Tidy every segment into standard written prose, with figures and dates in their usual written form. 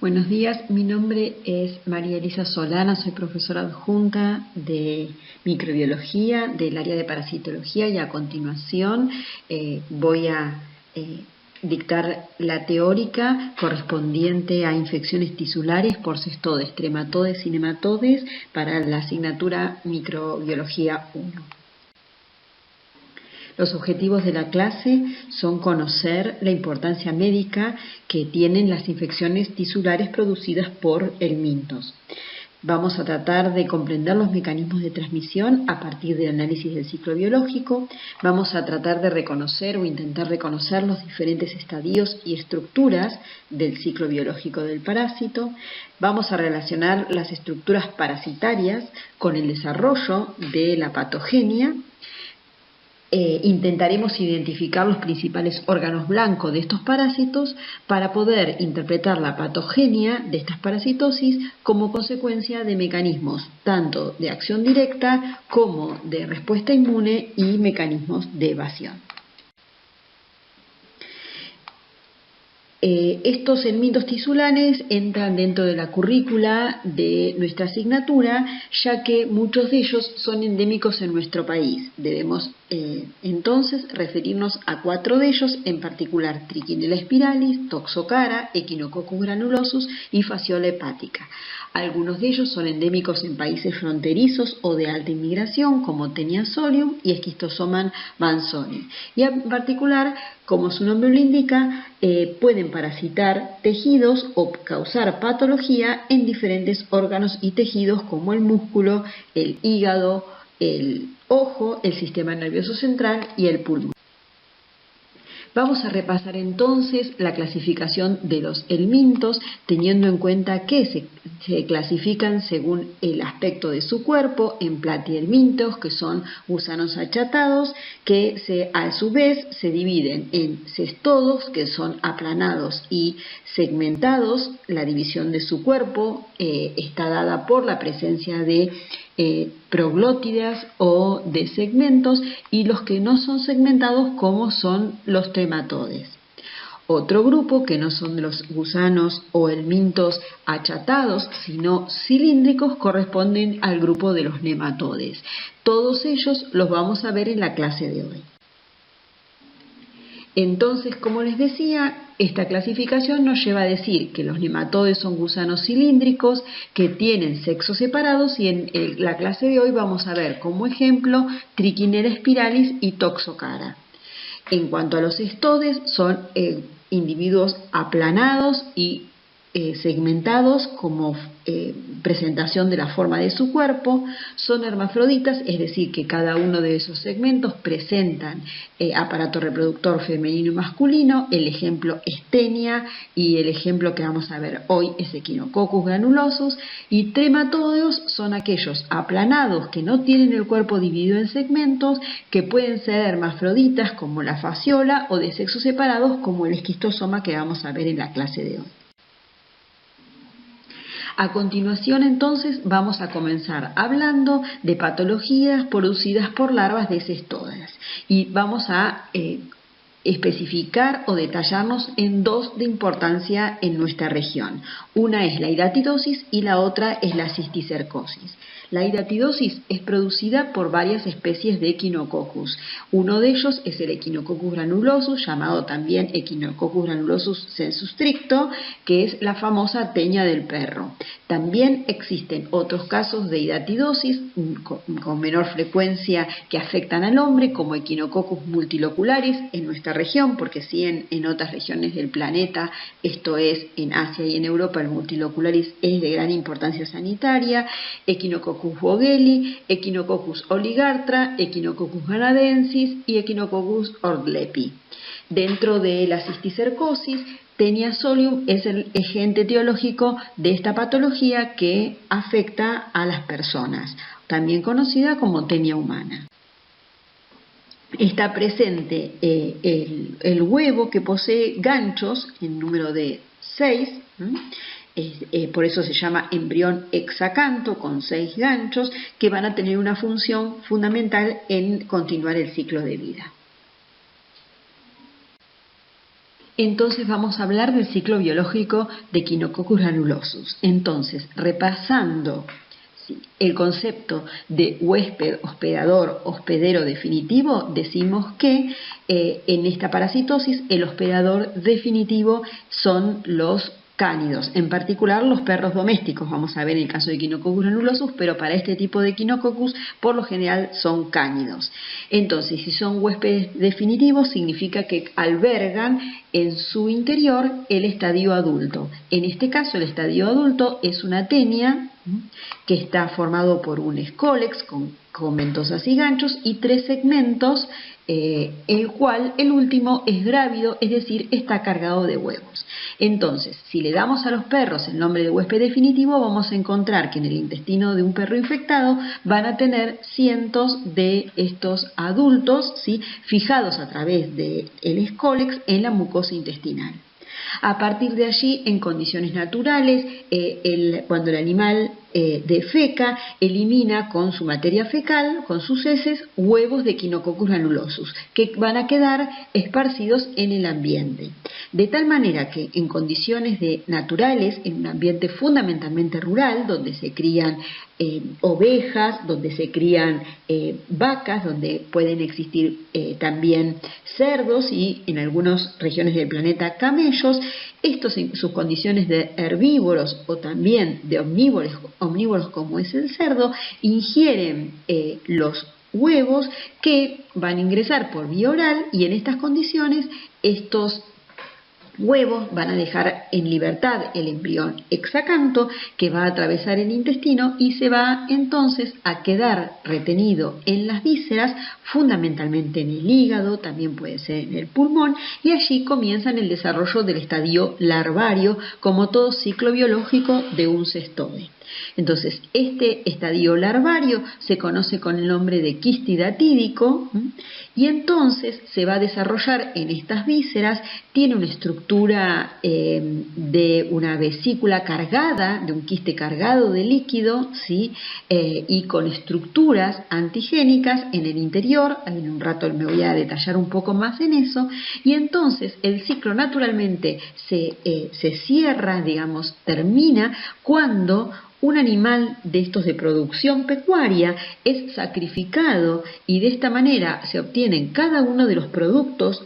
Buenos días, mi nombre es María Elisa Solana, soy profesora adjunta de microbiología del área de parasitología y a continuación voy a dictar la teórica correspondiente a infecciones tisulares por cestodes, trematodes y nematodes para la asignatura Microbiología 1. Los objetivos de la clase son conocer la importancia médica que tienen las infecciones tisulares producidas por helmintos. Vamos a tratar de comprender los mecanismos de transmisión a partir del análisis del ciclo biológico. Vamos a tratar de reconocer o intentar reconocer los diferentes estadios y estructuras del ciclo biológico del parásito. Vamos a relacionar las estructuras parasitarias con el desarrollo de la patogenia. Intentaremos identificar los principales órganos blancos de estos parásitos para poder interpretar la patogenia de estas parasitosis como consecuencia de mecanismos tanto de acción directa como de respuesta inmune y mecanismos de evasión. Estos helmintos tisulares entran dentro de la currícula de nuestra asignatura, ya que muchos de ellos son endémicos en nuestro país. Debemos entonces referirnos a 4 de ellos, en particular Trichinella spiralis, Toxocara, Echinococcus granulosus y Fasciola hepática. Algunos de ellos son endémicos en países fronterizos o de alta inmigración, como Taenia solium y Schistosoman manzoni. Y en particular, como su nombre lo indica, pueden parasitar tejidos o causar patología en diferentes órganos y tejidos como el músculo, el hígado, el ojo, el sistema nervioso central y el pulmón. Vamos a repasar entonces la clasificación de los helmintos, teniendo en cuenta que se clasifican según el aspecto de su cuerpo en platyhelmintos, que son gusanos achatados, que a su vez se dividen en cestodos, que son aplanados y segmentados. La división de su cuerpo está dada por la presencia de proglótidas o de segmentos, y los que no son segmentados, como son los trematodes. Otro grupo, que no son los gusanos o helmintos achatados, sino cilíndricos, corresponden al grupo de los nematodes. Todos ellos los vamos a ver en la clase de hoy. Entonces, como les decía, esta clasificación nos lleva a decir que los nematodes son gusanos cilíndricos que tienen sexos separados, y en la clase de hoy vamos a ver como ejemplo Trichinella spiralis y Toxocara. En cuanto a los cestodes, son individuos aplanados y segmentados como presentación de la forma de su cuerpo. Son hermafroditas, es decir, que cada uno de esos segmentos presentan aparato reproductor femenino y masculino. El ejemplo es Taenia y el ejemplo que vamos a ver hoy es Echinococcus granulosus. Y trematodeos son aquellos aplanados que no tienen el cuerpo dividido en segmentos, que pueden ser hermafroditas como la fasciola o de sexos separados como el esquistosoma que vamos a ver en la clase de hoy. A continuación, entonces, vamos a comenzar hablando de patologías producidas por larvas de cestodas, y vamos a especificar o detallarnos en 2 de importancia en nuestra región. Una es la hidatidosis y la otra es la cisticercosis. La hidatidosis es producida por varias especies de Echinococcus. Uno de ellos es el Echinococcus granulosus, llamado también Echinococcus granulosus sensu stricto, que es la famosa teña del perro. También existen otros casos de hidatidosis con menor frecuencia que afectan al hombre, como Echinococcus multilocularis en nuestra región, porque sí en otras regiones del planeta, esto es en Asia y en Europa, el multilocularis es de gran importancia sanitaria. Echinococcus vogeli, Echinococcus oligartra, Echinococcus canadensis y Echinococcus ordlepi. Dentro de la cisticercosis, Taenia solium es el agente etiológico de esta patología que afecta a las personas, también conocida como tenia humana. Está presente el huevo, que posee ganchos en número de 6, por eso se llama embrión hexacanto, con 6 ganchos que van a tener una función fundamental en continuar el ciclo de vida. Entonces vamos a hablar del ciclo biológico de Echinococcus granulosus. Entonces, repasando el concepto de huésped, hospedador, hospedero definitivo, decimos que en esta parasitosis el hospedador definitivo son los cánidos, en particular los perros domésticos. Vamos a ver en el caso de Echinococcus granulosus, pero para este tipo de Echinococcus por lo general son cánidos. Entonces, si son huéspedes definitivos, significa que albergan en su interior el estadio adulto. En este caso, el estadio adulto es una tenia que está formado por un escólex con ventosas y ganchos y 3 segmentos, el cual el último es grávido, es decir, está cargado de huevos. Entonces, si le damos a los perros el nombre de huésped definitivo, vamos a encontrar que en el intestino de un perro infectado van a tener cientos de estos adultos, ¿sí?, fijados a través del escólex en la mucosa intestinal. A partir de allí, en condiciones naturales, cuando el animal defeca, elimina con su materia fecal, con sus heces, huevos de Echinococcus granulosus, que van a quedar esparcidos en el ambiente. De tal manera que en condiciones naturales, en un ambiente fundamentalmente rural, donde se crían ovejas, donde se crían vacas, donde pueden existir también cerdos y en algunas regiones del planeta camellos, estos en sus condiciones de herbívoros o también de omnívoros como es el cerdo, ingieren los huevos que van a ingresar por vía oral y en estas condiciones estos huevos van a dejar en libertad el embrión hexacanto que va a atravesar el intestino y se va entonces a quedar retenido en las vísceras, fundamentalmente en el hígado, también puede ser en el pulmón, y allí comienzan el desarrollo del estadio larvario como todo ciclo biológico de un cestoide. Entonces, este estadio larvario se conoce con el nombre de quiste hidatídico y entonces se va a desarrollar en estas vísceras, tiene una estructura de una vesícula cargada, de un quiste cargado de líquido, ¿sí?, y con estructuras antigénicas en el interior. En un rato me voy a detallar un poco más en eso, y entonces el ciclo naturalmente se cierra, digamos, termina cuando un animal de estos de producción pecuaria es sacrificado y de esta manera se obtienen cada uno de los productos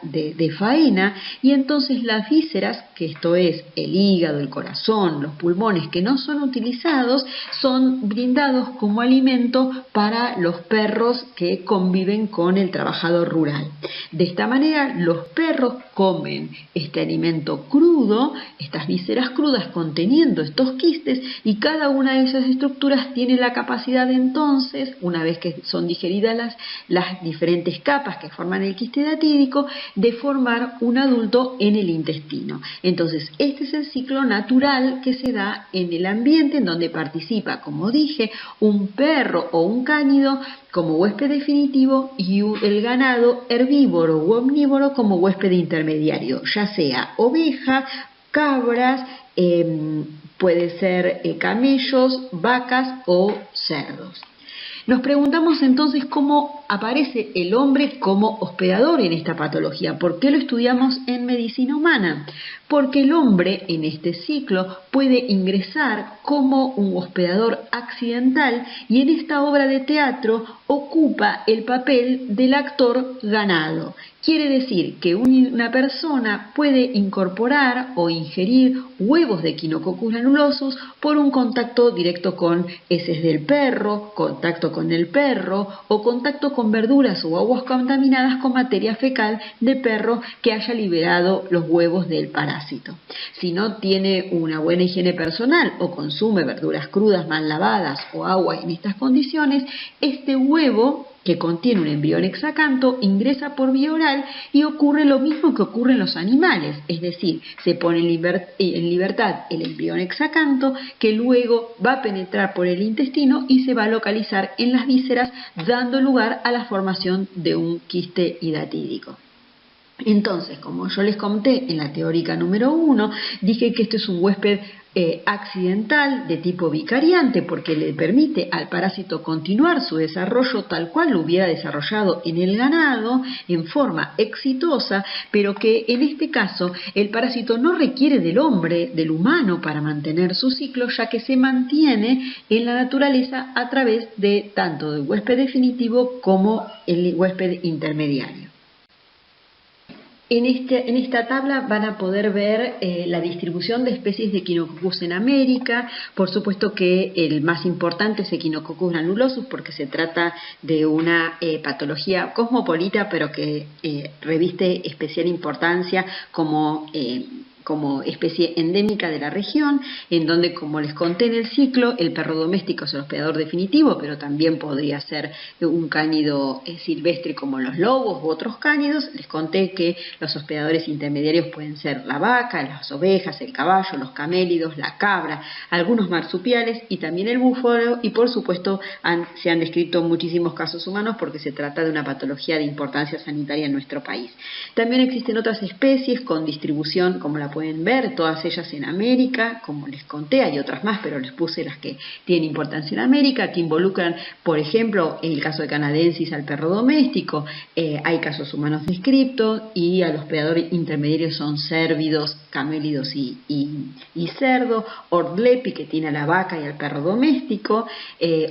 de faena, y entonces las vísceras, que esto es el hígado, el corazón, los pulmones que no son utilizados, son brindados como alimento para los perros que conviven con el trabajador rural. De esta manera los perros comen este alimento crudo, estas vísceras crudas conteniendo estos quistes, y cada una de esas estructuras tiene la capacidad de entonces, una vez que son digeridas las diferentes capas que forman el quiste hidatídico, de formar un adulto en el intestino. Entonces, este es el ciclo natural que se da en el ambiente, en donde participa, como dije, un perro o un cánido como huésped definitivo y el ganado herbívoro u omnívoro como huésped intermediario, ya sea oveja, cabras, puede ser camellos, vacas o cerdos. Nos preguntamos entonces cómo aparece el hombre como hospedador en esta patología. ¿Por qué lo estudiamos en medicina humana? Porque el hombre en este ciclo puede ingresar como un hospedador accidental y en esta obra de teatro ocupa el papel del actor ganado. Quiere decir que una persona puede incorporar o ingerir huevos de Echinococcus granulosus por un contacto directo con heces del perro, contacto con el perro o contacto con verduras o aguas contaminadas con materia fecal de perro que haya liberado los huevos del parásito. Si no tiene una buena higiene personal o consume verduras crudas mal lavadas o agua en estas condiciones, este huevo que contiene un embrión hexacanto ingresa por vía oral y ocurre lo mismo que ocurre en los animales, es decir, se pone en libertad el embrión hexacanto que luego va a penetrar por el intestino y se va a localizar en las vísceras, dando lugar a la formación de un quiste hidatídico. Entonces, como yo les conté en la teórica número 1, dije que este es un huésped accidental de tipo vicariante porque le permite al parásito continuar su desarrollo tal cual lo hubiera desarrollado en el ganado en forma exitosa, pero que en este caso el parásito no requiere del hombre, del humano, para mantener su ciclo, ya que se mantiene en la naturaleza a través de tanto del huésped definitivo como el huésped intermediario. En esta tabla van a poder ver la distribución de especies de Echinococcus en América. Por supuesto que el más importante es Echinococcus granulosus porque se trata de una patología cosmopolita, pero que reviste especial importancia como especie endémica de la región, en donde, como les conté en el ciclo, el perro doméstico es el hospedador definitivo, pero también podría ser un cánido silvestre como los lobos u otros cánidos. Les conté que los hospedadores intermediarios pueden ser la vaca, las ovejas, el caballo, los camélidos, la cabra, algunos marsupiales y también el búfalo, y por supuesto se han descrito muchísimos casos humanos porque se trata de una patología de importancia sanitaria en nuestro país. También existen otras especies con distribución, como la pueden ver, todas ellas en América, como les conté, hay otras más, pero les puse las que tienen importancia en América, que involucran, por ejemplo, en el caso de Canadensis al perro doméstico, hay casos humanos descriptos, y al hospedador intermediario son cérvidos, camélidos y cerdo, Ortlepi, que tiene a la vaca y al perro doméstico,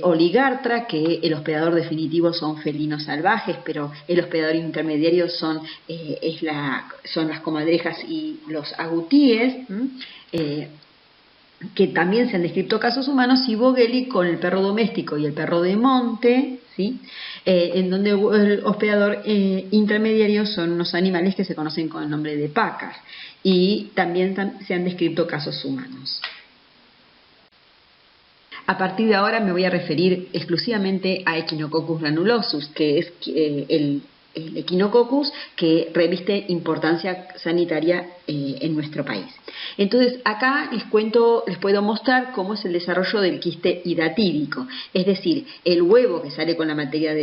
Oligartra, que el hospedador definitivo son felinos salvajes, pero el hospedador intermediario son las comadrejas y los agutíes, que también se han descrito casos humanos, y Vogeli con el perro doméstico y el perro de monte, ¿sí? En donde el hospedador intermediario son unos animales que se conocen con el nombre de pacas, y también se han descrito casos humanos. A partir de ahora me voy a referir exclusivamente a Echinococcus granulosus, que es el Echinococcus que reviste importancia sanitaria en nuestro país. Entonces acá les puedo mostrar cómo es el desarrollo del quiste hidatídico, es decir, el huevo que sale con la materia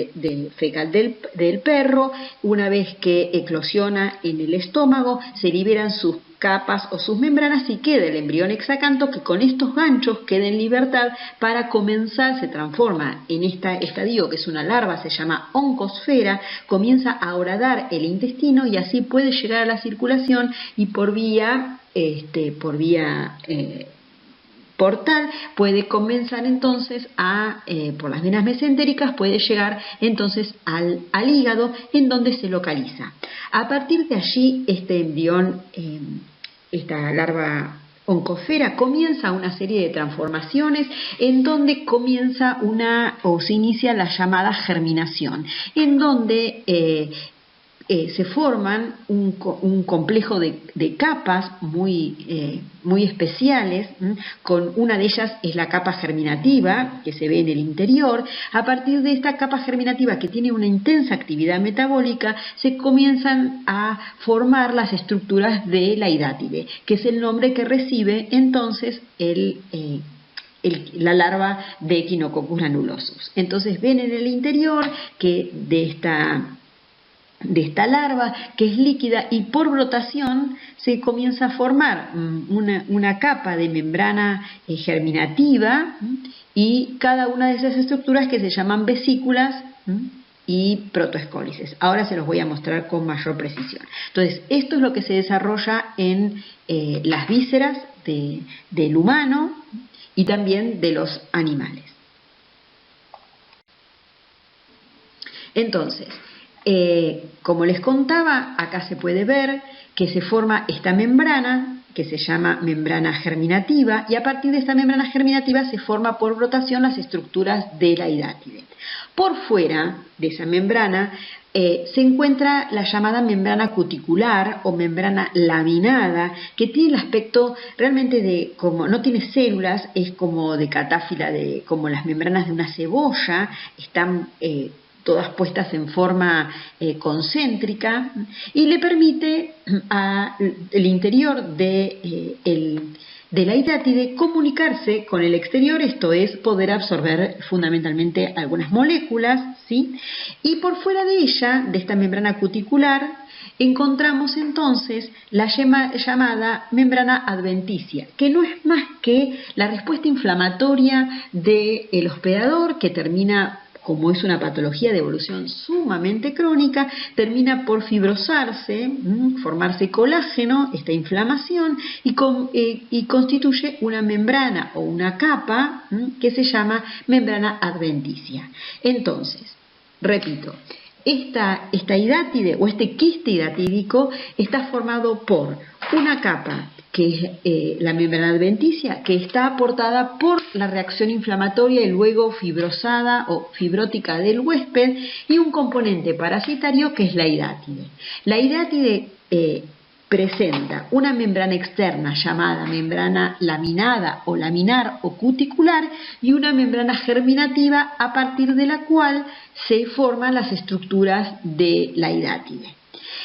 fecal del perro. Una vez que eclosiona en el estómago, se liberan sus capas o sus membranas y queda el embrión hexacanto, que con estos ganchos queda en libertad para comenzar, se transforma en estadio, que es una larva, se llama oncosfera, comienza a horadar el intestino y así puede llegar a la circulación, y por vía portal puede comenzar entonces por las venas mesentéricas, puede llegar entonces al hígado, en donde se localiza. A partir de allí, este embrión, esta larva oncosfera, comienza una serie de transformaciones en donde se inicia la llamada germinación, en donde se forman un complejo de capas muy especiales, con una de ellas es la capa germinativa, que se ve en el interior. A partir de esta capa germinativa, que tiene una intensa actividad metabólica, se comienzan a formar las estructuras de la hidátide, que es el nombre que recibe entonces la larva de Echinococcus granulosus. Entonces ven en el interior que de esta larva, que es líquida, y por brotación se comienza a formar una capa de membrana germinativa, y cada una de esas estructuras que se llaman vesículas y protoescólices. Ahora se los voy a mostrar con mayor precisión. Entonces, esto es lo que se desarrolla en las vísceras del humano y también de los animales. Entonces, como les contaba, acá se puede ver que se forma esta membrana, que se llama membrana germinativa, y a partir de esta membrana germinativa se forma por brotación las estructuras de la hidátide. Por fuera de esa membrana se encuentra la llamada membrana cuticular o membrana laminada, que tiene el aspecto realmente como no tiene células, es como de catáfila, como las membranas de una cebolla, están todas puestas en forma concéntrica, y le permite al interior del de la hidátide comunicarse con el exterior, esto es, poder absorber fundamentalmente algunas moléculas, ¿sí? Y por fuera de ella, de esta membrana cuticular, encontramos entonces la llamada membrana adventicia, que no es más que la respuesta inflamatoria del hospedador, que termina, como es una patología de evolución sumamente crónica, termina por fibrosarse, formarse colágeno, esta inflamación, y constituye una membrana o una capa que se llama membrana adventicia. Entonces, repito, esta hidátide o este quiste hidatídico está formado por una capa que es la membrana adventicia, que está aportada por la reacción inflamatoria y luego fibrosada o fibrótica del huésped, y un componente parasitario que es la hidátide. La hidátide presenta una membrana externa llamada membrana laminada o laminar o cuticular y una membrana germinativa a partir de la cual se forman las estructuras de la hidátide.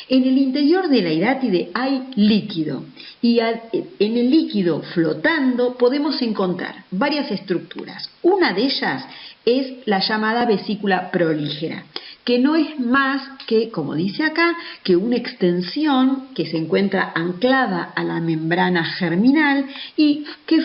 En el interior de la hidátide hay líquido y en el líquido flotando podemos encontrar varias estructuras. Una de ellas es la llamada vesícula prolígera, que no es más que, como dice acá, que una extensión que se encuentra anclada a la membrana germinal y que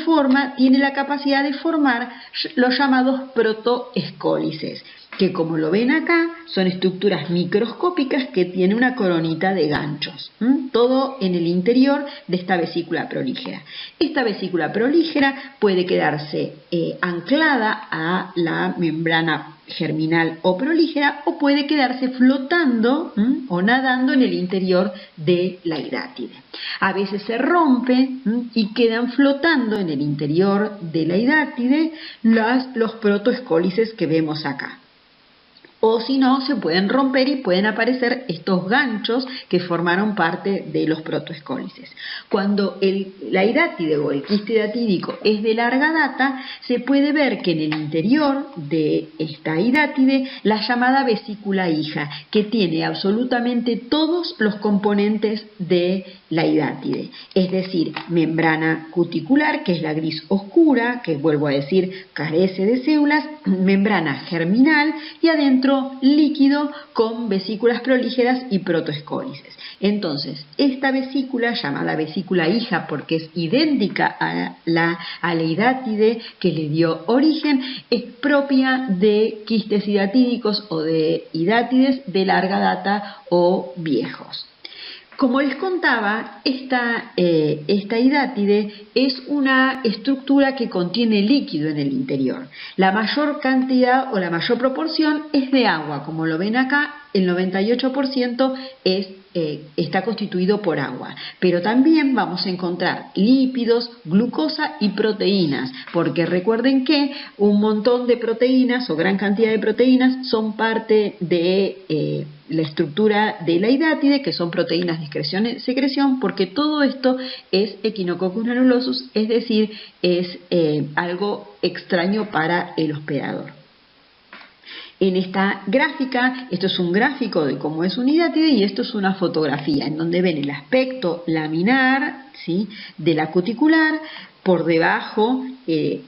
tiene la capacidad de formar los llamados protoescólices, que, como lo ven acá, son estructuras microscópicas que tienen una coronita de ganchos, todo en el interior de esta vesícula prolígera. Esta vesícula prolígera puede quedarse anclada a la membrana germinal o prolígera, o puede quedarse flotando o nadando en el interior de la hidátide. A veces se rompe y quedan flotando en el interior de la hidátide los protoescólices que vemos acá. O si no, se pueden romper y pueden aparecer estos ganchos que formaron parte de los protoescólices. Cuando la hidátide o el quiste hidatídico es de larga data, se puede ver que en el interior de esta hidátide la llamada vesícula hija, que tiene absolutamente todos los componentes de la hidátide, es decir, membrana cuticular, que es la gris oscura, que vuelvo a decir carece de células, membrana germinal y adentro líquido con vesículas prolígeras y protoescólices. Entonces, esta vesícula, llamada vesícula hija porque es idéntica a la hidátide que le dio origen, es propia de quistes hidatídicos o de hidátides de larga data o viejos. Como les contaba, esta hidátide es una estructura que contiene líquido en el interior. La mayor cantidad o la mayor proporción es de agua. Como lo ven acá, el 98% está constituido por agua. Pero también vamos a encontrar lípidos, glucosa y proteínas, porque recuerden que un montón de proteínas o gran cantidad de proteínas son parte de la estructura de la hidátide, que son proteínas de secreción, porque todo esto es Echinococcus granulosus, es decir, es algo extraño para el hospedador. En esta gráfica, esto es un gráfico de cómo es una hidátide y esto es una fotografía en donde ven el aspecto laminar, ¿sí?, de la cuticular, por debajo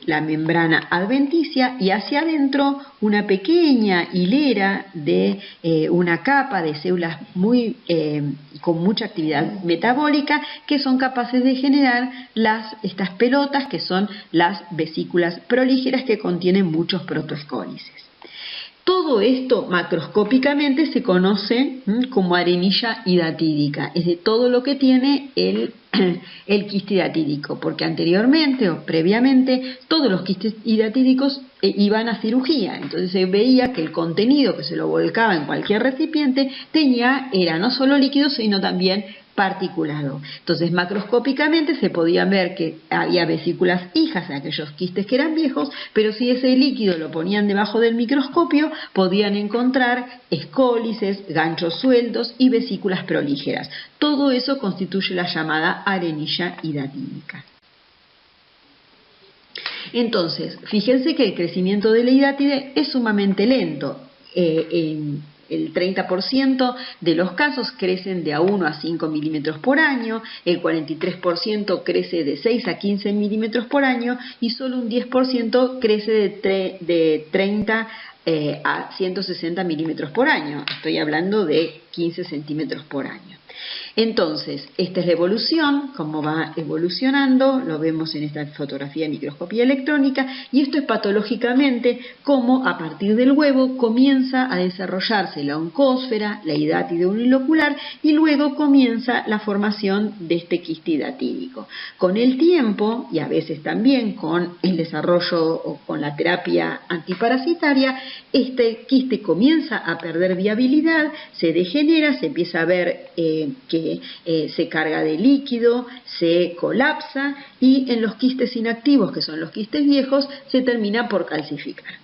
la membrana adventicia y hacia adentro una pequeña hilera de una capa de células con mucha actividad metabólica que son capaces de generar estas pelotas que son las vesículas prolígeras que contienen muchos protoescólices. Todo esto macroscópicamente se conoce como arenilla hidatídica, es de todo lo que tiene el quiste hidatídico, porque anteriormente o previamente todos los quistes hidatídicos iban a cirugía, entonces se veía que el contenido que se lo volcaba en cualquier recipiente era no solo líquido sino también particulado. Entonces macroscópicamente se podía ver que había vesículas hijas en aquellos quistes que eran viejos, pero si ese líquido lo ponían debajo del microscopio podían encontrar escólices, ganchos sueltos y vesículas prolígeras. Todo eso constituye la llamada arenilla hidatídica. Entonces, fíjense que el crecimiento de la hidátide es sumamente lento. el 30% de los casos crecen de a 1 a 5 milímetros por año, el 43% crece de 6 a 15 milímetros por año y solo un 10% crece de 30 a 160 milímetros por año. Estoy hablando de 15 centímetros por año. Entonces, esta es la evolución, cómo va evolucionando, lo vemos en esta fotografía de microscopía electrónica, y esto es patológicamente cómo a partir del huevo comienza a desarrollarse la oncósfera, la hidátide unilocular, y luego comienza la formación de este quiste hidatídico. Con el tiempo, y a veces también con el desarrollo o con la terapia antiparasitaria, este quiste comienza a perder viabilidad, se degenera, se empieza a ver que se carga de líquido, se colapsa y en los quistes inactivos, que son los quistes viejos, se termina por calcificar.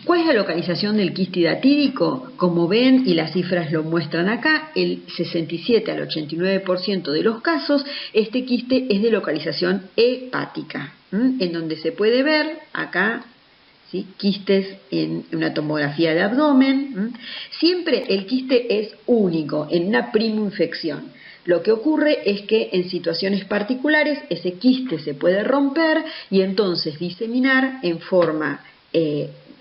¿Cuál es la localización del quiste hidatídico? Como ven, y las cifras lo muestran acá, el 67 al 89% de los casos, este quiste es de localización hepática, en donde se puede ver acá, ¿sí?, quistes en una tomografía de abdomen. Siempre el quiste es único, en una primoinfección. Lo que ocurre es que en situaciones particulares ese quiste se puede romper y entonces diseminar en forma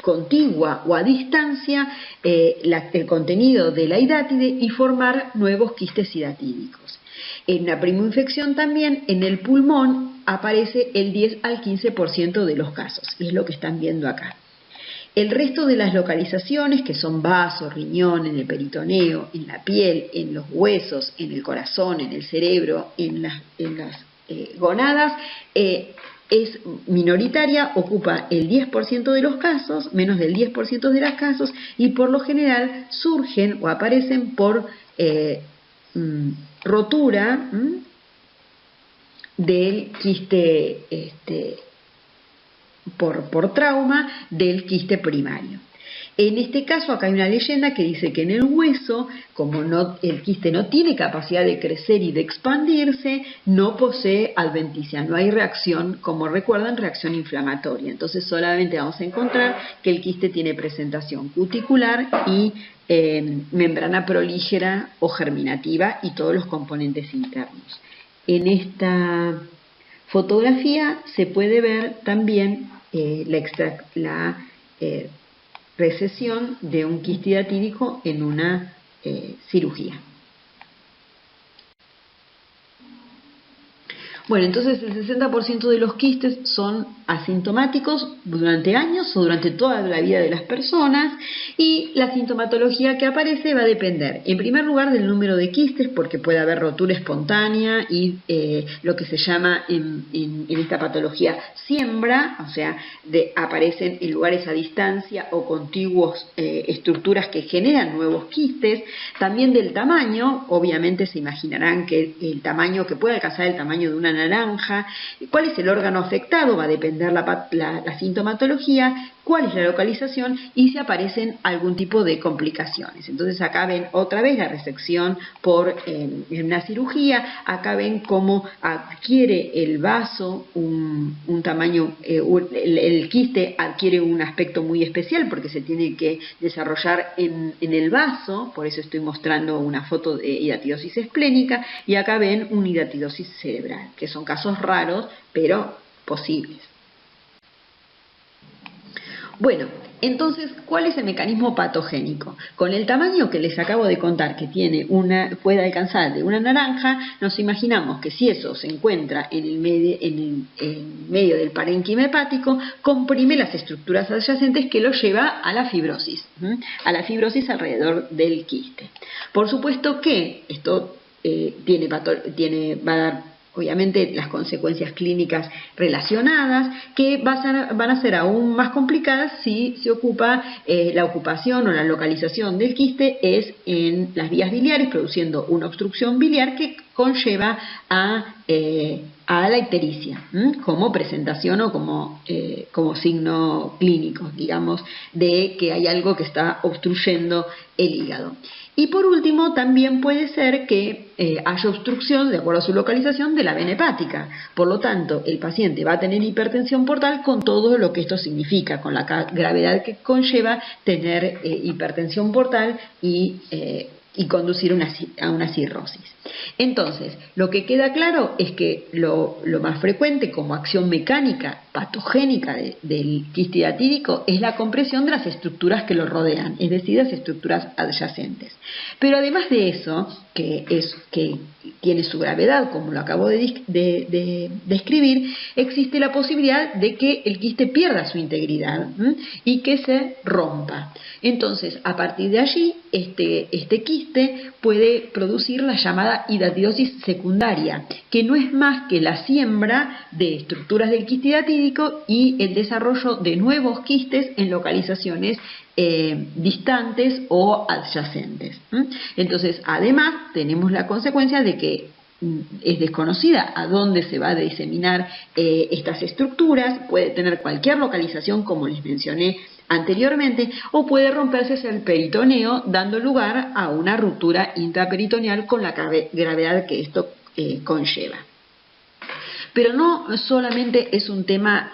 contigua o a distancia el contenido de la hidátide y formar nuevos quistes hidatídicos. En una primoinfección también en el pulmón aparece el 10 al 15% de los casos, y es lo que están viendo acá. El resto de las localizaciones, que son vaso, riñón, en el peritoneo, en la piel, en los huesos, en el corazón, en el cerebro, en las gonadas, es minoritaria, ocupa el 10% de los casos, menos del 10% de los casos, y por lo general surgen o aparecen por rotura del quiste, por trauma del quiste primario. En este caso acá hay una leyenda que dice que en el hueso, como el quiste no tiene capacidad de crecer y de expandirse, no posee adventicia, no hay reacción, como recuerdan, reacción inflamatoria. Entonces solamente vamos a encontrar que el quiste tiene presentación cuticular y membrana prolígera o germinativa y todos los componentes internos. En esta fotografía se puede ver también la recesión de un quiste hidatídico en una cirugía. Bueno, entonces el 60% de los quistes son asintomáticos durante años o durante toda la vida de las personas, y la sintomatología que aparece va a depender, en primer lugar, del número de quistes, porque puede haber rotura espontánea y lo que se llama en esta patología siembra, o sea, aparecen en lugares a distancia o contiguos estructuras que generan nuevos quistes. También del tamaño, obviamente se imaginarán que el tamaño que puede alcanzar el tamaño de una naranja. ¿Cuál es el órgano afectado? Va a depender la sintomatología, cuál es la localización y si aparecen algún tipo de complicaciones. Entonces acá ven otra vez la resección en una cirugía. Acá ven cómo adquiere el vaso un tamaño, el quiste adquiere un aspecto muy especial porque se tiene que desarrollar en el vaso. Por eso estoy mostrando una foto de hidatidosis esplénica, y acá ven una hidatidosis cerebral, que son casos raros pero posibles. Bueno, entonces, ¿cuál es el mecanismo patogénico? Con el tamaño que les acabo de contar, que puede alcanzar de una naranja, nos imaginamos que si eso se encuentra en el medio del parénquima hepático, comprime las estructuras adyacentes, que lo lleva a la fibrosis alrededor del quiste. Por supuesto que esto va a dar obviamente las consecuencias clínicas relacionadas, que van a ser aún más complicadas si se ocupa la ocupación o la localización del quiste es en las vías biliares, produciendo una obstrucción biliar que conlleva a la ictericia, como presentación o como signo clínico, digamos, de que hay algo que está obstruyendo el hígado. Y por último, también puede ser que haya obstrucción, de acuerdo a su localización, de la vena hepática. Por lo tanto, el paciente va a tener hipertensión portal con todo lo que esto significa, con la gravedad que conlleva tener hipertensión portal y conducir a una cirrosis. Entonces, lo que queda claro es que lo más frecuente como acción mecánica patogénica del quiste hidatídico es la compresión de las estructuras que lo rodean, es decir, las estructuras adyacentes. Pero además de eso, que tiene su gravedad, como lo acabo de describir, existe la posibilidad de que el quiste pierda su integridad y que se rompa. Entonces, a partir de allí, este quiste puede producir la llamada hidatidosis secundaria, que no es más que la siembra de estructuras del quiste hidatídico y el desarrollo de nuevos quistes en localizaciones distantes o adyacentes. Entonces, además, tenemos la consecuencia de que es desconocida a dónde se va a diseminar estas estructuras, puede tener cualquier localización, como les mencioné anteriormente, o puede romperse el peritoneo, dando lugar a una ruptura intraperitoneal con la gravedad que esto conlleva. Pero no solamente es un tema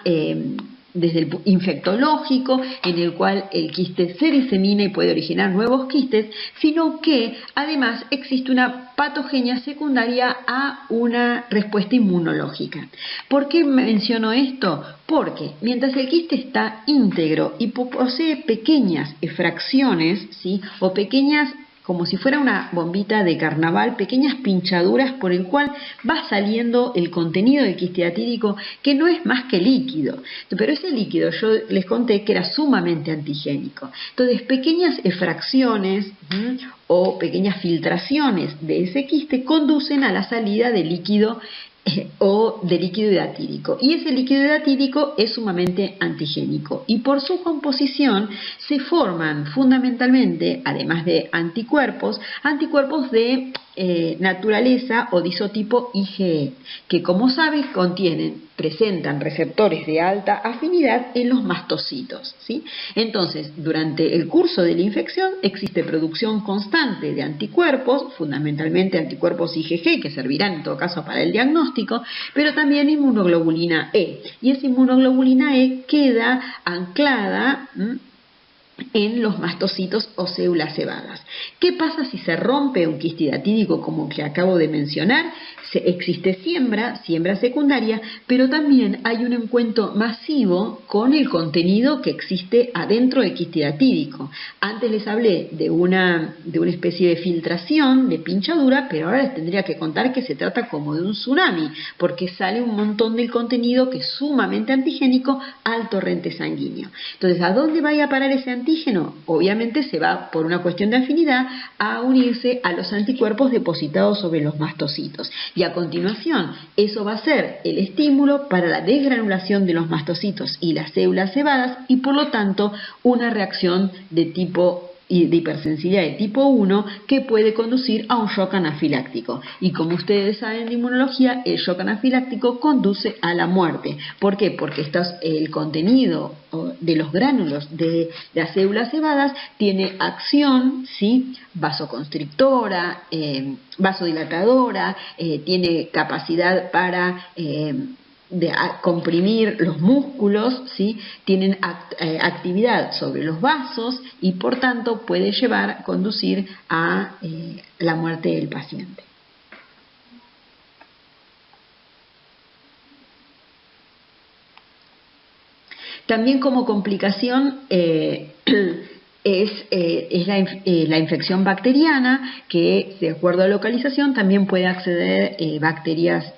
desde el infectológico, en el cual el quiste se disemina y puede originar nuevos quistes, sino que además existe una patogenia secundaria a una respuesta inmunológica. ¿Por qué menciono esto? Porque mientras el quiste está íntegro y posee pequeñas efracciones, ¿sí?, o pequeñas, como si fuera una bombita de carnaval, pequeñas pinchaduras por el cual va saliendo el contenido del quiste hidatídico, que no es más que líquido. Pero ese líquido yo les conté que era sumamente antigénico. Entonces, pequeñas efracciones o pequeñas filtraciones de ese quiste conducen a la salida de líquido o de líquido hidatídico, y ese líquido hidatídico es sumamente antigénico, y por su composición se forman fundamentalmente, además de anticuerpos de naturaleza o de isotipo IgE, que, como sabes, presentan receptores de alta afinidad en los mastocitos, ¿sí? Entonces, durante el curso de la infección existe producción constante de anticuerpos, fundamentalmente anticuerpos IgG, que servirán en todo caso para el diagnóstico, pero también inmunoglobulina E, y esa inmunoglobulina E queda anclada en los mastocitos o células cebadas. ¿Qué pasa si se rompe un quiste hidatídico como que acabo de mencionar? Existe siembra secundaria, pero también hay un encuentro masivo con el contenido que existe adentro del quiste hidatídico. Antes les hablé de una especie de filtración, de pinchadura, pero ahora les tendría que contar que se trata como de un tsunami, porque sale un montón del contenido que es sumamente antigénico al torrente sanguíneo. Entonces, ¿a dónde va a parar ese antígeno? Obviamente se va, por una cuestión de afinidad, a unirse a los anticuerpos depositados sobre los mastocitos. Y a continuación, eso va a ser el estímulo para la desgranulación de los mastocitos y las células cebadas, y por lo tanto una reacción de hipersensibilidad de tipo 1 que puede conducir a un shock anafiláctico. Y como ustedes saben de inmunología, el shock anafiláctico conduce a la muerte. ¿Por qué? Porque el contenido de los gránulos de las células cebadas tiene acción, ¿sí?, vasoconstrictora, vasodilatadora, tiene capacidad para comprimir los músculos, ¿sí?, tienen actividad sobre los vasos y por tanto puede conducir a la muerte del paciente. También como complicación es la infección bacteriana, que de acuerdo a la localización también puede acceder bacterias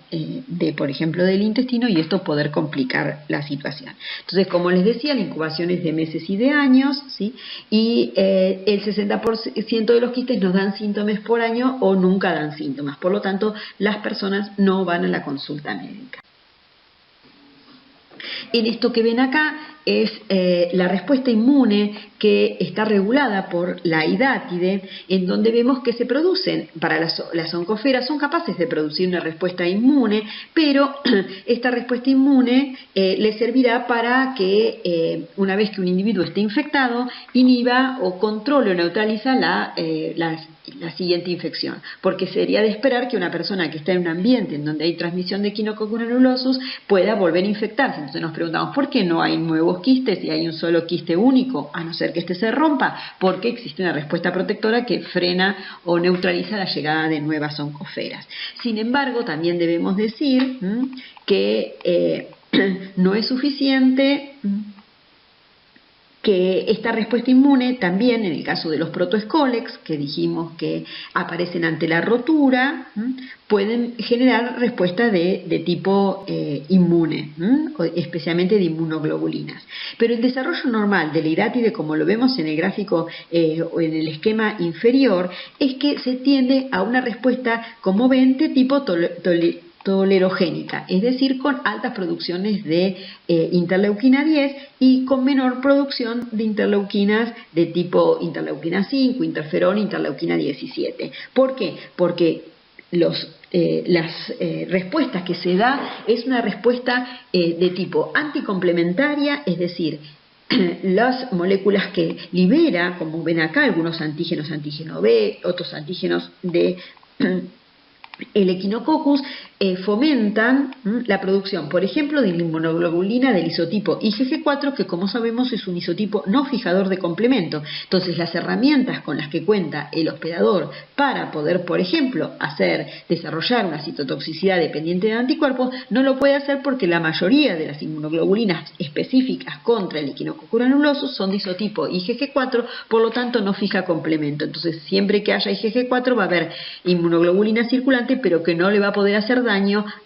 por ejemplo, del intestino, y esto poder complicar la situación. Entonces, como les decía, la incubación es de meses y de años, ¿sí?, y el 60% de los quistes nos dan síntomas por año o nunca dan síntomas. Por lo tanto, las personas no van a la consulta médica. En esto que ven acá es la respuesta inmune que está regulada por la hidátide, en donde vemos que se producen, para las oncoferas son capaces de producir una respuesta inmune, pero esta respuesta inmune le servirá para que una vez que un individuo esté infectado, inhiba o controle o neutraliza la siguiente infección, porque sería de esperar que una persona que está en un ambiente en donde hay transmisión de Echinococcus granulosus pueda volver a infectarse. Entonces nos preguntamos ¿por qué no hay nuevos quistes y hay un solo quiste único, a no ser que este se rompa? Porque existe una respuesta protectora que frena o neutraliza la llegada de nuevas oncoferas. Sin embargo, también debemos decir que no es suficiente que esta respuesta inmune también, en el caso de los protoescolex, que dijimos que aparecen ante la rotura, pueden generar respuesta de tipo inmune, especialmente de inmunoglobulinas. Pero el desarrollo normal de la hidátide, como lo vemos en el gráfico o en el esquema inferior, es que se tiende a una respuesta, como ven, de tipo tolerogénica, es decir, con altas producciones de interleuquina 10 y con menor producción de interleuquinas de tipo interleuquina 5, interferón, interleuquina 17. ¿Por qué? Porque las respuestas que se da es una respuesta de tipo anticomplementaria, es decir, las moléculas que libera, como ven acá, algunos antígenos, antígeno B, otros antígenos de el Echinococcus, fomentan la producción, por ejemplo, de la inmunoglobulina del isotipo IgG4, que como sabemos es un isotipo no fijador de complemento. Entonces las herramientas con las que cuenta el hospedador para poder, por ejemplo, desarrollar una citotoxicidad dependiente de anticuerpos, no lo puede hacer porque la mayoría de las inmunoglobulinas específicas contra el Echinococcus granulosus son de isotipo IgG4, por lo tanto no fija complemento. Entonces siempre que haya IgG4 va a haber inmunoglobulina circulante, pero que no le va a poder hacer daño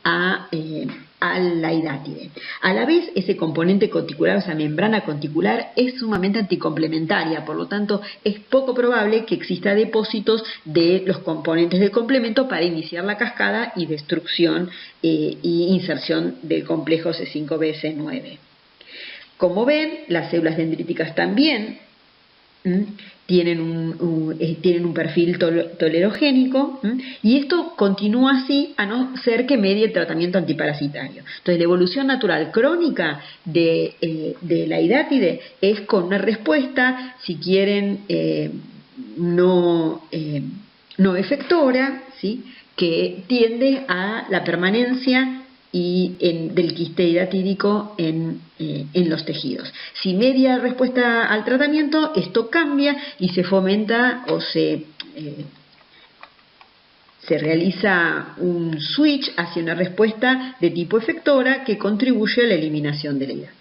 a la hidátide. A la vez, ese componente conticular, esa membrana conticular, es sumamente anticomplementaria, por lo tanto es poco probable que exista depósitos de los componentes del complemento para iniciar la cascada y destrucción e inserción del complejo C5b-C9. Como ven, las células dendríticas también tienen un perfil tolerogénico, y esto continúa así a no ser que medie el tratamiento antiparasitario. Entonces la evolución natural crónica de la hidátide es con una respuesta, si quieren, no efectora, ¿sí?, que tiende a la permanencia del quiste hidatídico en los tejidos. Si media respuesta al tratamiento, esto cambia y se fomenta o se realiza un switch hacia una respuesta de tipo efectora que contribuye a la eliminación de la hidátide.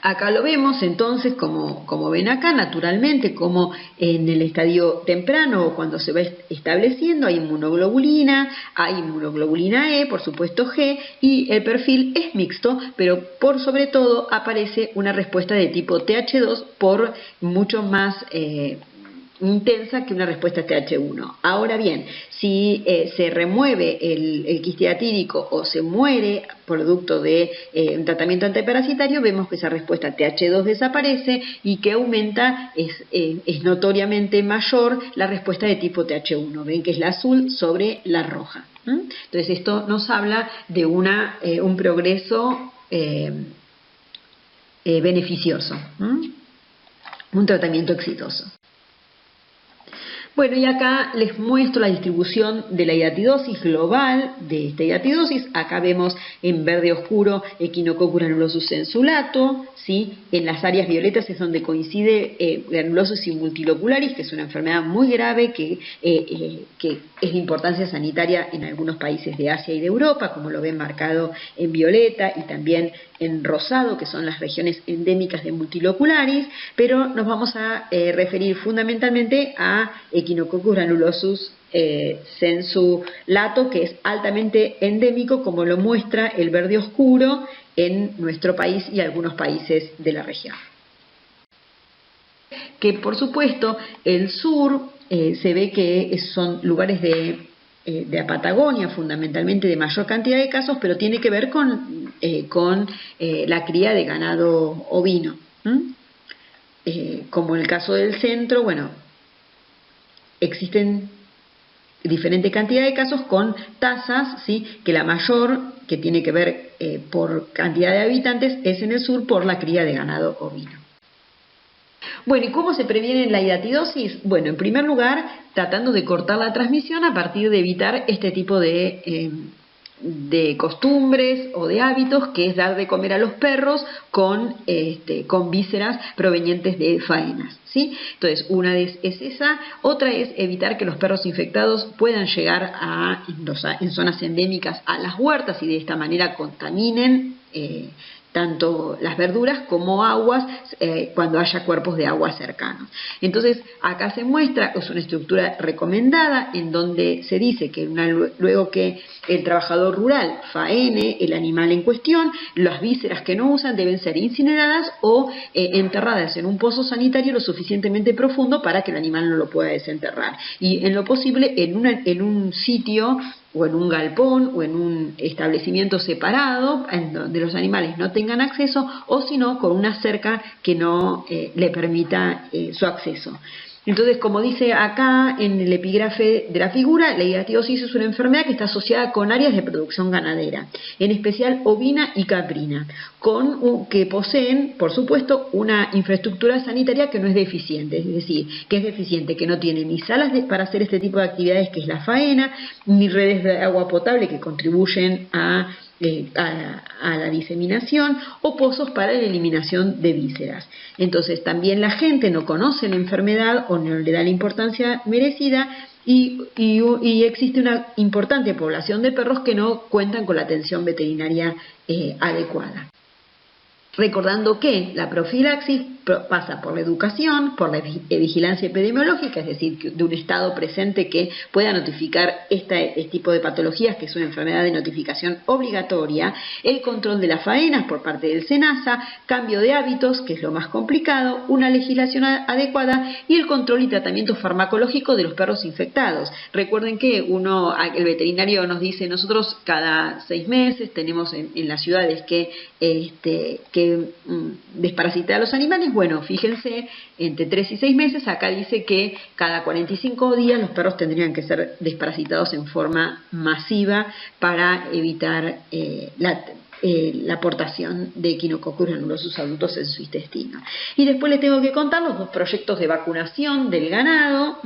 Acá lo vemos entonces, como ven acá, naturalmente, como en el estadio temprano o cuando se va estableciendo hay inmunoglobulina, hay inmunoglobulina E, por supuesto G, y el perfil es mixto, pero por sobre todo aparece una respuesta de tipo TH2 por mucho más intensa que una respuesta TH1. Ahora bien, si se remueve el quiste hidatídico o se muere producto de un tratamiento antiparasitario, vemos que esa respuesta TH2 desaparece y que aumenta, es notoriamente mayor la respuesta de tipo TH1. Ven que es la azul sobre la roja. Entonces esto nos habla de un progreso beneficioso, un tratamiento exitoso. Bueno, y acá les muestro la distribución de la hidatidosis global de esta hidatidosis. Acá vemos en verde oscuro Echinococcus granulosus sensulato, ¿sí? En las áreas violetas es donde coincide granulosis multilocularis, que es una enfermedad muy grave que es de importancia sanitaria en algunos países de Asia y de Europa, como lo ven marcado en violeta y también en rosado, que son las regiones endémicas de multilocularis, pero nos vamos a referir fundamentalmente a Echinococcus granulosus sensulato, que es altamente endémico, como lo muestra el verde oscuro en nuestro país y algunos países de la región. Que por supuesto el sur se ve que son lugares de la Patagonia, fundamentalmente de mayor cantidad de casos, pero tiene que ver con con la cría de ganado ovino. Como en el caso del centro, bueno, existen diferente cantidad de casos con tasas, ¿sí? Que la mayor, que tiene que ver por cantidad de habitantes, es en el sur por la cría de ganado ovino. Bueno, ¿y cómo se previene la hidatidosis? Bueno, en primer lugar, tratando de cortar la transmisión a partir de evitar este tipo de costumbres o de hábitos, que es dar de comer a los perros con vísceras provenientes de faenas, ¿sí? Entonces, una es esa, otra es evitar que los perros infectados puedan llegar en zonas endémicas a las huertas y de esta manera contaminen tanto las verduras como aguas cuando haya cuerpos de agua cercanos. Entonces, acá se muestra, es una estructura recomendada en donde se dice que luego que el trabajador rural faene el animal en cuestión, las vísceras que no usan deben ser incineradas o enterradas en un pozo sanitario lo suficientemente profundo para que el animal no lo pueda desenterrar. Y en lo posible en un sitio o en un galpón o en un establecimiento separado en donde los animales no tengan acceso, o si no, con una cerca que no le permita su acceso. Entonces, como dice acá en el epígrafe de la figura, la hidatidosis es una enfermedad que está asociada con áreas de producción ganadera, en especial ovina y caprina, que poseen, por supuesto, una infraestructura sanitaria que no es deficiente, es decir, que es deficiente, que no tiene ni salas para hacer este tipo de actividades que es la faena, ni redes de agua potable que contribuyen a la diseminación, o pozos para la eliminación de vísceras. Entonces también la gente no conoce la enfermedad o no le da la importancia merecida y existe una importante población de perros que no cuentan con la atención veterinaria adecuada. Recordando que la profilaxis pasa por la educación, por la vigilancia epidemiológica, es decir, de un estado presente que pueda notificar este tipo de patologías, que es una enfermedad de notificación obligatoria, el control de las faenas por parte del SENASA, cambio de hábitos, que es lo más complicado, una legislación adecuada y el control y tratamiento farmacológico de los perros infectados. Recuerden que el veterinario nos dice, nosotros cada 6 meses tenemos en las ciudades que desparasitar a los animales. Bueno, fíjense, entre 3 y 6 meses, acá dice que cada 45 días los perros tendrían que ser desparasitados en forma masiva para evitar la aportación de Echinococcus granulosus adultos en su intestino. Y después les tengo que contar los 2 proyectos de vacunación del ganado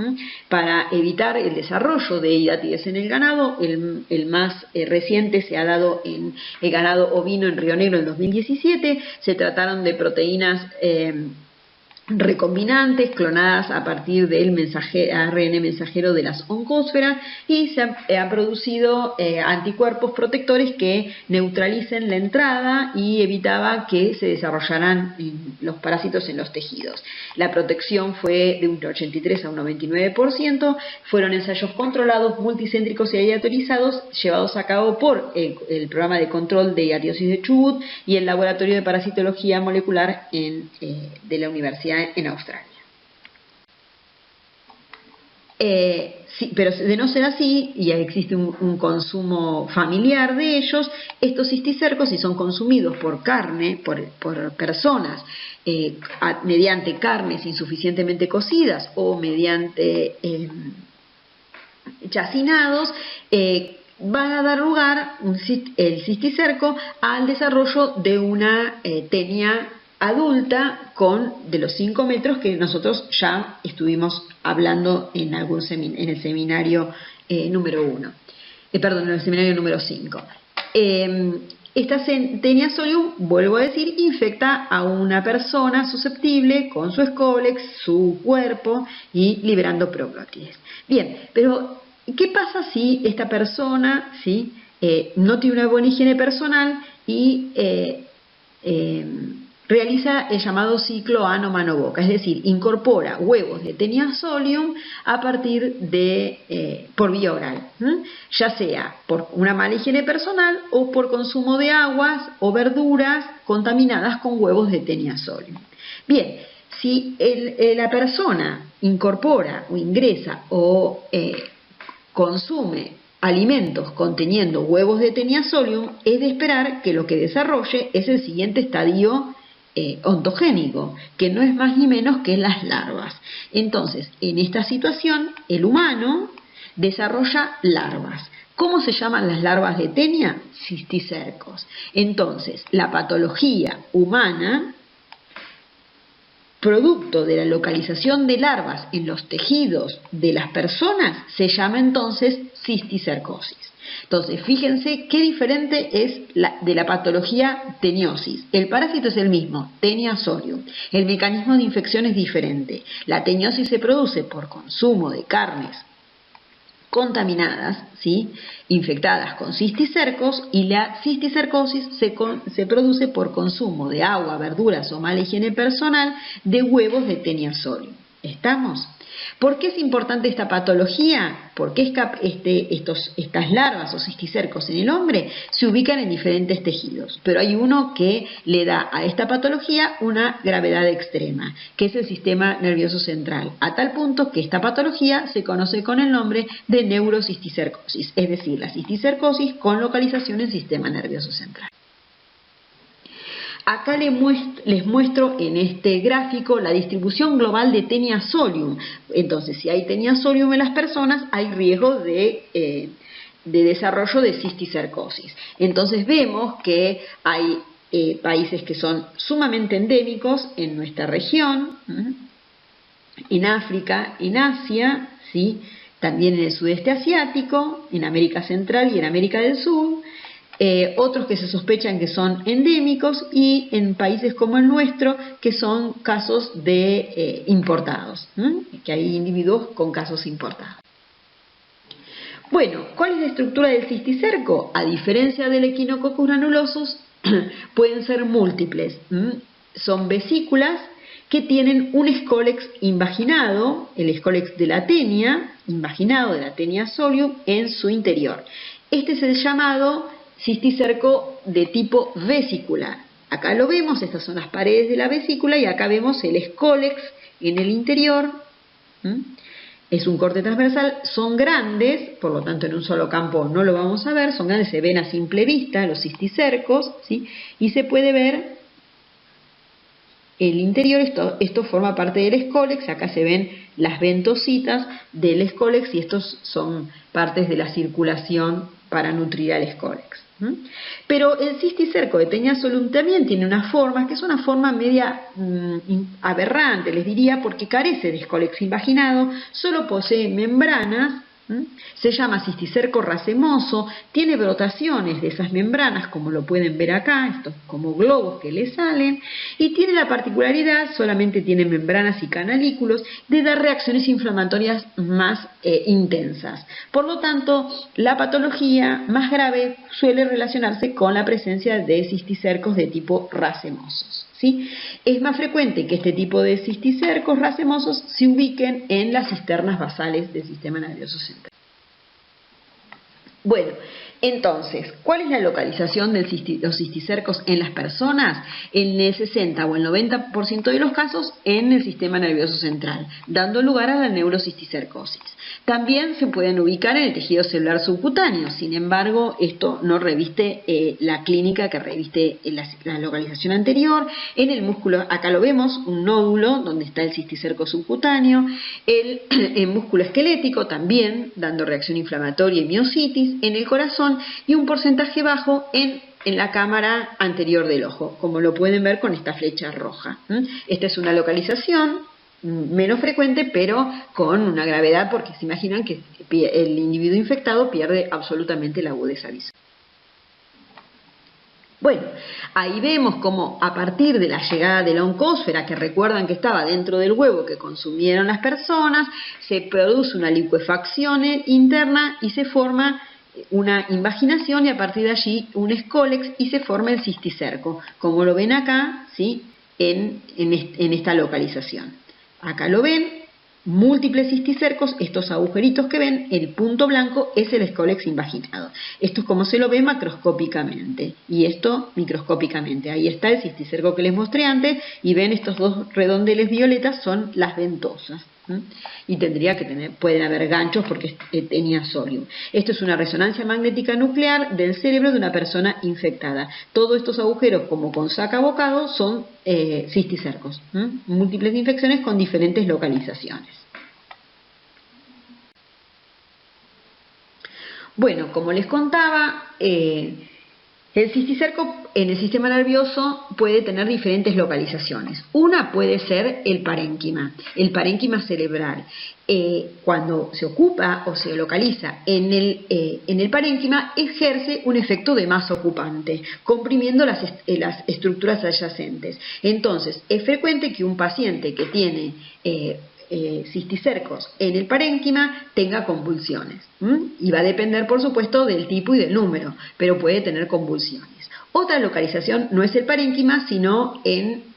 para evitar el desarrollo de hidatides en el ganado. El más reciente se ha dado en el ganado ovino en Río Negro en 2017. Se trataron de proteínas recombinantes clonadas a partir del ARN mensajero de las oncósferas y se han producido anticuerpos protectores que neutralicen la entrada y evitaba que se desarrollaran los parásitos en los tejidos. La protección fue de un 83 a un 99%, fueron ensayos controlados, multicéntricos y aleatorizados llevados a cabo por el programa de control de hidatidosis de Chubut y el laboratorio de parasitología molecular de la Universidad en Australia. Sí, pero de no ser así, y existe un consumo familiar de ellos, estos cisticercos, si son consumidos por carne, por personas, mediante carnes insuficientemente cocidas o mediante chacinados, van a dar lugar, el cisticerco, al desarrollo de una tenia adulta de los 5 metros que nosotros ya estuvimos hablando en el seminario número 1, en el seminario número 5. Esta tenia solium, vuelvo a decir, infecta a una persona susceptible con su escólex, su cuerpo y liberando proglótides. Bien, pero ¿qué pasa si esta persona no tiene una buena higiene personal y realiza el llamado ciclo ano-mano-boca, es decir, incorpora huevos de Taenia solium a partir por vía oral, ya sea por una mala higiene personal o por consumo de aguas o verduras contaminadas con huevos de Taenia solium? Bien, si la persona incorpora o ingresa o consume alimentos conteniendo huevos de Taenia solium, es de esperar que lo que desarrolle es el siguiente estadio ontogénico, que no es más ni menos que las larvas. Entonces, en esta situación, el humano desarrolla larvas. ¿Cómo se llaman las larvas de Taenia? Cisticercos. Entonces, la patología humana, producto de la localización de larvas en los tejidos de las personas, se llama entonces cisticercosis. Entonces, fíjense qué diferente es de la patología teniosis. El parásito es el mismo, Taenia solium. El mecanismo de infección es diferente. La teniosis se produce por consumo de carnes contaminadas, ¿sí?, infectadas con cisticercos, y la cisticercosis se produce por consumo de agua, verduras o mala higiene personal de huevos de Taenia solium. ¿Estamos? ¿Por qué es importante esta patología? Porque estas larvas o cisticercos en el hombre se ubican en diferentes tejidos, pero hay uno que le da a esta patología una gravedad extrema, que es el sistema nervioso central, a tal punto que esta patología se conoce con el nombre de neurocisticercosis, es decir, la cisticercosis con localización en el sistema nervioso central. Acá les muestro en este gráfico la distribución global de Taenia solium. Entonces, si hay Taenia solium en las personas, hay riesgo de desarrollo de cisticercosis. Entonces vemos que hay países que son sumamente endémicos en nuestra región, en África, en Asia, ¿sí?, también en el sudeste asiático, en América Central y en América del Sur. Otros que se sospechan que son endémicos, y en países como el nuestro que son casos de importados, que hay individuos con casos importados. Bueno, ¿cuál es la estructura del cisticerco? A diferencia del Echinococcus granulosus, pueden ser múltiples. Son vesículas que tienen un escólex invaginado, el escólex de la Taenia, invaginado de la Taenia solium, en su interior. Este es el llamado cisticerco de tipo vesicular. Acá lo vemos, estas son las paredes de la vesícula, y acá vemos el escólex en el interior. Es un corte transversal, son grandes, por lo tanto en un solo campo no lo vamos a ver, son grandes, se ven a simple vista los cisticercos, ¿sí?, y se puede ver el interior. Esto forma parte del escólex. Acá se ven las ventositas del escólex, y estos son partes de la circulación para nutrir al escólex. Pero el cisticerco de Taenia solium también tiene una forma, que es una forma media aberrante, les diría, porque carece de escólex invaginado, solo posee membranas. Se llama cisticerco racemoso, tiene brotaciones de esas membranas, como lo pueden ver acá, estos como globos que le salen, y tiene la particularidad, solamente tiene membranas y canalículos, de dar reacciones inflamatorias más intensas. Por lo tanto, la patología más grave suele relacionarse con la presencia de cisticercos de tipo racemosos, ¿sí? Es más frecuente que este tipo de cisticercos racemosos se ubiquen en las cisternas basales del sistema nervioso central. Bueno, entonces, ¿cuál es la localización de los cisticercos en las personas? En el 60 o el 90% de los casos en el sistema nervioso central, dando lugar a la neurocisticercosis. También se pueden ubicar en el tejido celular subcutáneo, sin embargo, esto no reviste la clínica que reviste la localización anterior. En el músculo, acá lo vemos, un nódulo donde está el cisticerco subcutáneo, el músculo esquelético también, dando reacción inflamatoria y miositis, en el corazón, y un porcentaje bajo en la cámara anterior del ojo, como lo pueden ver con esta flecha roja. Esta es una localización menos frecuente, pero con una gravedad, porque se imaginan que el individuo infectado pierde absolutamente la agudeza visual. Bueno, ahí vemos cómo a partir de la llegada de la oncósfera, que recuerdan que estaba dentro del huevo que consumieron las personas, se produce una licuefacción interna y se forma una invaginación, y a partir de allí un escólex, y se forma el cisticerco, como lo ven acá, ¿sí?, en esta localización. Acá lo ven, múltiples cisticercos, estos agujeritos que ven, el punto blanco es el escólex invaginado. Esto es como se lo ve macroscópicamente, y esto microscópicamente. Ahí está el cisticerco que les mostré antes, y ven estos dos redondeles violetas, son las ventosas. Y tendría que pueden haber ganchos porque tenía solium. Esto es una resonancia magnética nuclear del cerebro de una persona infectada. Todos estos agujeros, como con saca bocado, son cisticercos, múltiples infecciones con diferentes localizaciones. Bueno, como les contaba, el cisticerco en el sistema nervioso puede tener diferentes localizaciones. Una puede ser el parénquima cerebral. Cuando se ocupa o se localiza en el parénquima, ejerce un efecto de masa ocupante, comprimiendo las estructuras adyacentes. Entonces, es frecuente que un paciente que tiene cisticercos en el parénquima tenga convulsiones, y va a depender por supuesto del tipo y del número, pero puede tener convulsiones. Otra localización no es el parénquima, sino en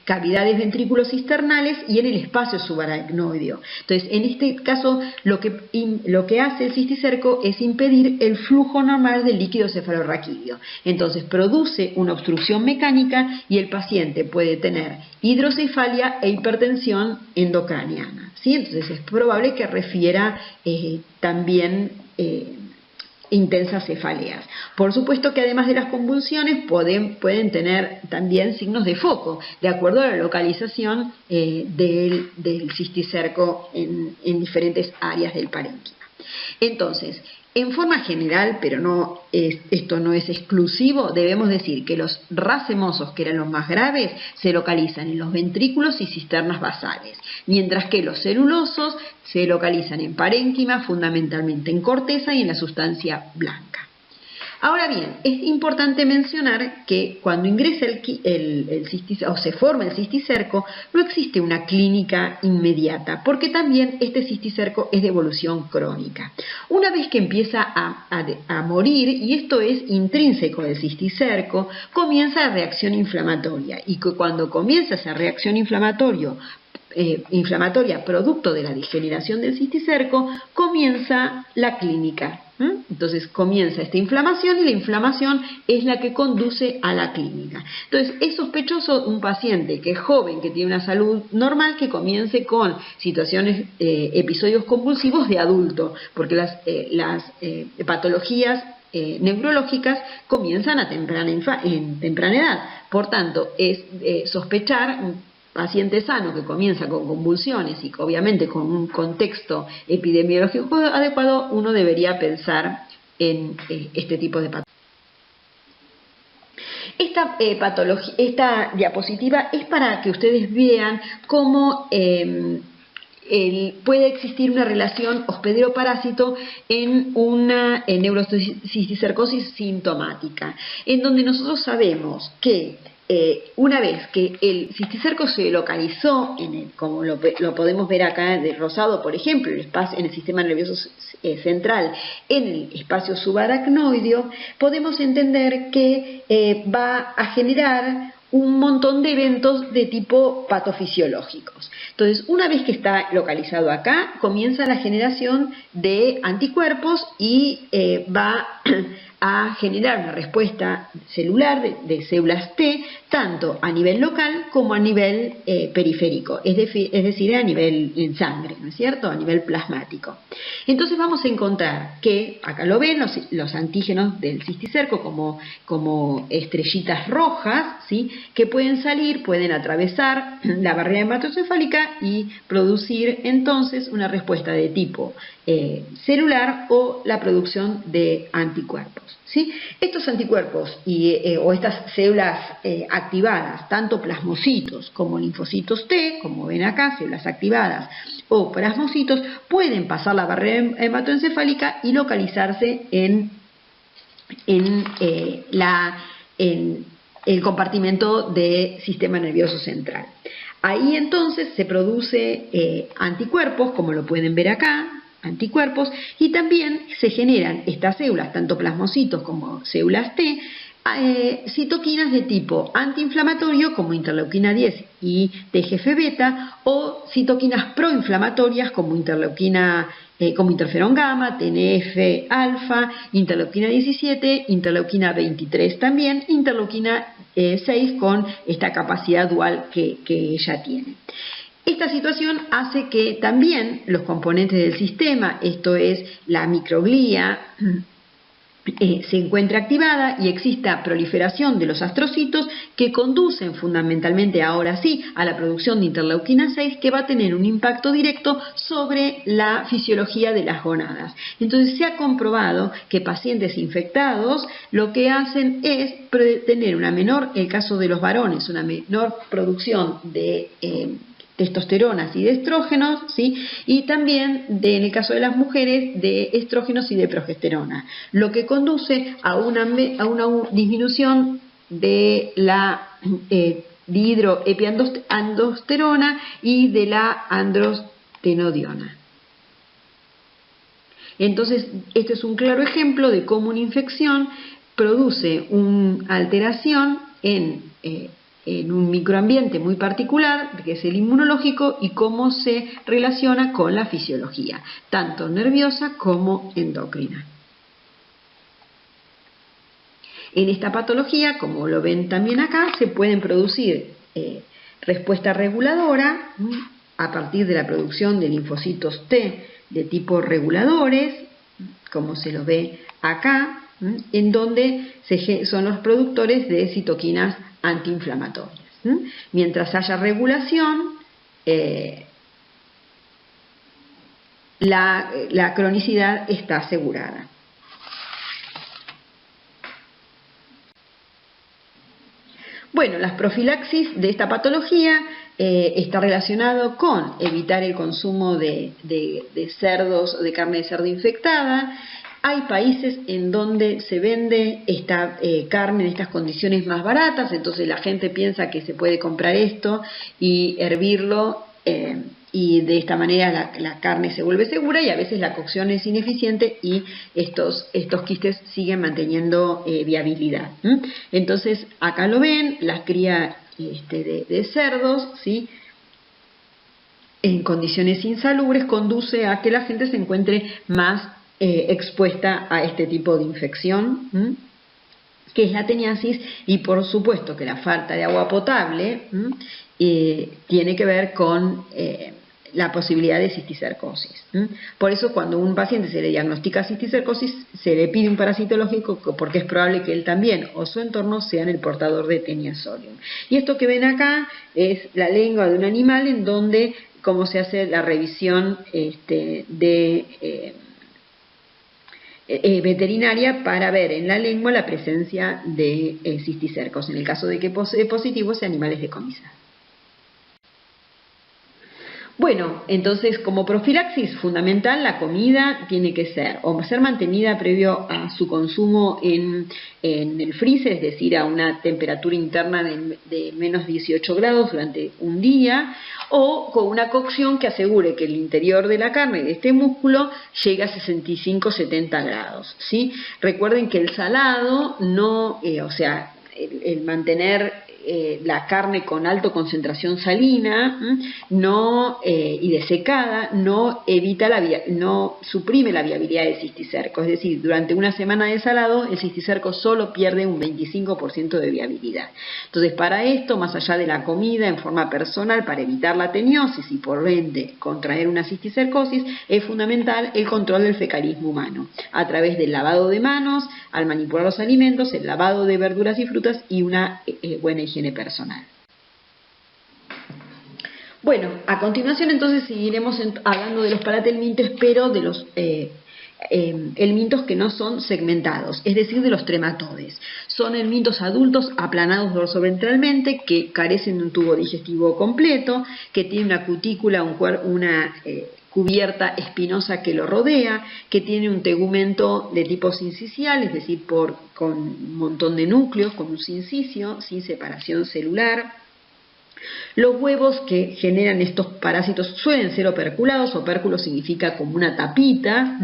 cavidades ventriculocisternales y en el espacio subaracnoideo. Entonces, en este caso, lo que hace el cisticerco es impedir el flujo normal del líquido cefalorraquídeo. Entonces, produce una obstrucción mecánica y el paciente puede tener hidrocefalia e hipertensión endocraniana, ¿sí? Entonces, es probable que refiera también intensas cefaleas. Por supuesto que además de las convulsiones pueden tener también signos de foco, de acuerdo a la localización del cisticerco en diferentes áreas del parénquima. Entonces, en forma general, pero esto no es exclusivo, debemos decir que los racemosos, que eran los más graves, se localizan en los ventrículos y cisternas basales, mientras que los celulosos se localizan en parénquima, fundamentalmente en corteza y en la sustancia blanca. Ahora bien, es importante mencionar que cuando ingresa el cisticerco o se forma el cisticerco, no existe una clínica inmediata, porque también este cisticerco es de evolución crónica. Una vez que empieza a morir, y esto es intrínseco del cisticerco, comienza la reacción inflamatoria, y que cuando comienza esa reacción inflamatoria producto de la degeneración del cisticerco, comienza la clínica. Entonces comienza esta inflamación y la inflamación es la que conduce a la clínica. Entonces es sospechoso un paciente que es joven, que tiene una salud normal, que comience con situaciones, episodios convulsivos de adulto, porque las patologías neurológicas comienzan en temprana edad. Por tanto, es sospechar paciente sano que comienza con convulsiones y que obviamente con un contexto epidemiológico adecuado, uno debería pensar en este tipo de patología. Esta diapositiva es para que ustedes vean cómo puede existir una relación hospedero-parásito en una neurocisticercosis sintomática, en donde nosotros sabemos que una vez que el cisticerco se localizó, como lo podemos ver acá de rosado, por ejemplo, en el sistema nervioso central, en el espacio subaracnoideo, podemos entender que va a generar un montón de eventos de tipo patofisiológicos. Entonces, una vez que está localizado acá, comienza la generación de anticuerpos y va a generar una respuesta celular de células T, tanto a nivel local como a nivel periférico, es decir, a nivel en sangre, ¿no es cierto?, a nivel plasmático. Entonces vamos a encontrar que, acá lo ven, los antígenos del cisticerco como estrellitas rojas, ¿sí?, que pueden atravesar la barrera hematocefálica y producir entonces una respuesta de tipo celular o la producción de anticuerpos, ¿sí? Estos anticuerpos o estas células activadas, tanto plasmocitos como linfocitos T, como ven acá, células activadas o plasmocitos, pueden pasar la barrera hematoencefálica y localizarse en el compartimento del sistema nervioso central. Ahí entonces se produce anticuerpos, como lo pueden ver acá, anticuerpos, y también se generan estas células, tanto plasmocitos como células T, citoquinas de tipo antiinflamatorio como interleuquina 10 y TGF-beta, o citoquinas proinflamatorias como interferón gamma, TNF-alfa, interleuquina 17, interleuquina 23 también, interleuquina 6 con esta capacidad dual que ella tiene. Esta situación hace que también los componentes del sistema, esto es la microglía, se encuentre activada y exista proliferación de los astrocitos que conducen fundamentalmente ahora sí a la producción de interleuquina 6, que va a tener un impacto directo sobre la fisiología de las gonadas. Entonces se ha comprobado que pacientes infectados lo que hacen es tener una menor, en el caso de los varones, una menor producción de testosteronas y de estrógenos, ¿sí? Y también en el caso de las mujeres de estrógenos y de progesterona, lo que conduce a una disminución de la dihidroepiandrosterona y de la androstenodiona. Entonces, este es un claro ejemplo de cómo una infección produce una alteración en un microambiente muy particular, que es el inmunológico, y cómo se relaciona con la fisiología, tanto nerviosa como endocrina. En esta patología, como lo ven también acá, se pueden producir respuesta reguladora a partir de la producción de linfocitos T de tipo reguladores, como se lo ve acá, en donde son los productores de citoquinas antiinflamatorias. Mientras haya regulación, la cronicidad está asegurada. Bueno, las profilaxis de esta patología está relacionado con evitar el consumo de cerdos, de carne de cerdo infectada. Hay países en donde se vende esta carne en estas condiciones más baratas, entonces la gente piensa que se puede comprar esto y hervirlo y de esta manera la carne se vuelve segura, y a veces la cocción es ineficiente y estos quistes siguen manteniendo viabilidad. Entonces acá lo ven, la cría de cerdos, ¿sí?, en condiciones insalubres conduce a que la gente se encuentre más expuesta a este tipo de infección, que es la teniasis, y por supuesto que la falta de agua potable tiene que ver con la posibilidad de cisticercosis. Por eso cuando a un paciente se le diagnostica cisticercosis, se le pide un parasitológico, porque es probable que él también o su entorno sean el portador de Taenia solium. Y esto que ven acá es la lengua de un animal, en donde cómo se hace la revisión veterinaria para ver en la lengua la presencia de cisticercos. En el caso de que positivo, ese animal es decomisado. Bueno, entonces como profilaxis fundamental, la comida tiene que ser mantenida previo a su consumo en el freezer, es decir, a una temperatura interna de menos 18 grados durante un día, o con una cocción que asegure que el interior de la carne, de este músculo, llegue a 65-70 grados, ¿sí? Recuerden que el salado no, el mantener la carne con alta concentración salina y desecada no suprime la viabilidad del cisticerco. Es decir, durante una semana de salado el cisticerco solo pierde un 25% de viabilidad. Entonces, para esto, más allá de la comida en forma personal, para evitar la teniosis y por ende contraer una cisticercosis, es fundamental el control del fecalismo humano a través del lavado de manos al manipular los alimentos, el lavado de verduras y frutas y una buena higiene personal. Bueno, a continuación entonces seguiremos hablando de los palatelmintos, pero de los helmintos que no son segmentados, es decir, de los trematodes. Son helmintos adultos aplanados dorsoventralmente, que carecen de un tubo digestivo completo, que tiene una cutícula, una cubierta espinosa que lo rodea, que tiene un tegumento de tipo sincicial, es decir, con un montón de núcleos, con un sincisio, sin separación celular. Los huevos que generan estos parásitos suelen ser operculados. Opérculo significa como una tapita.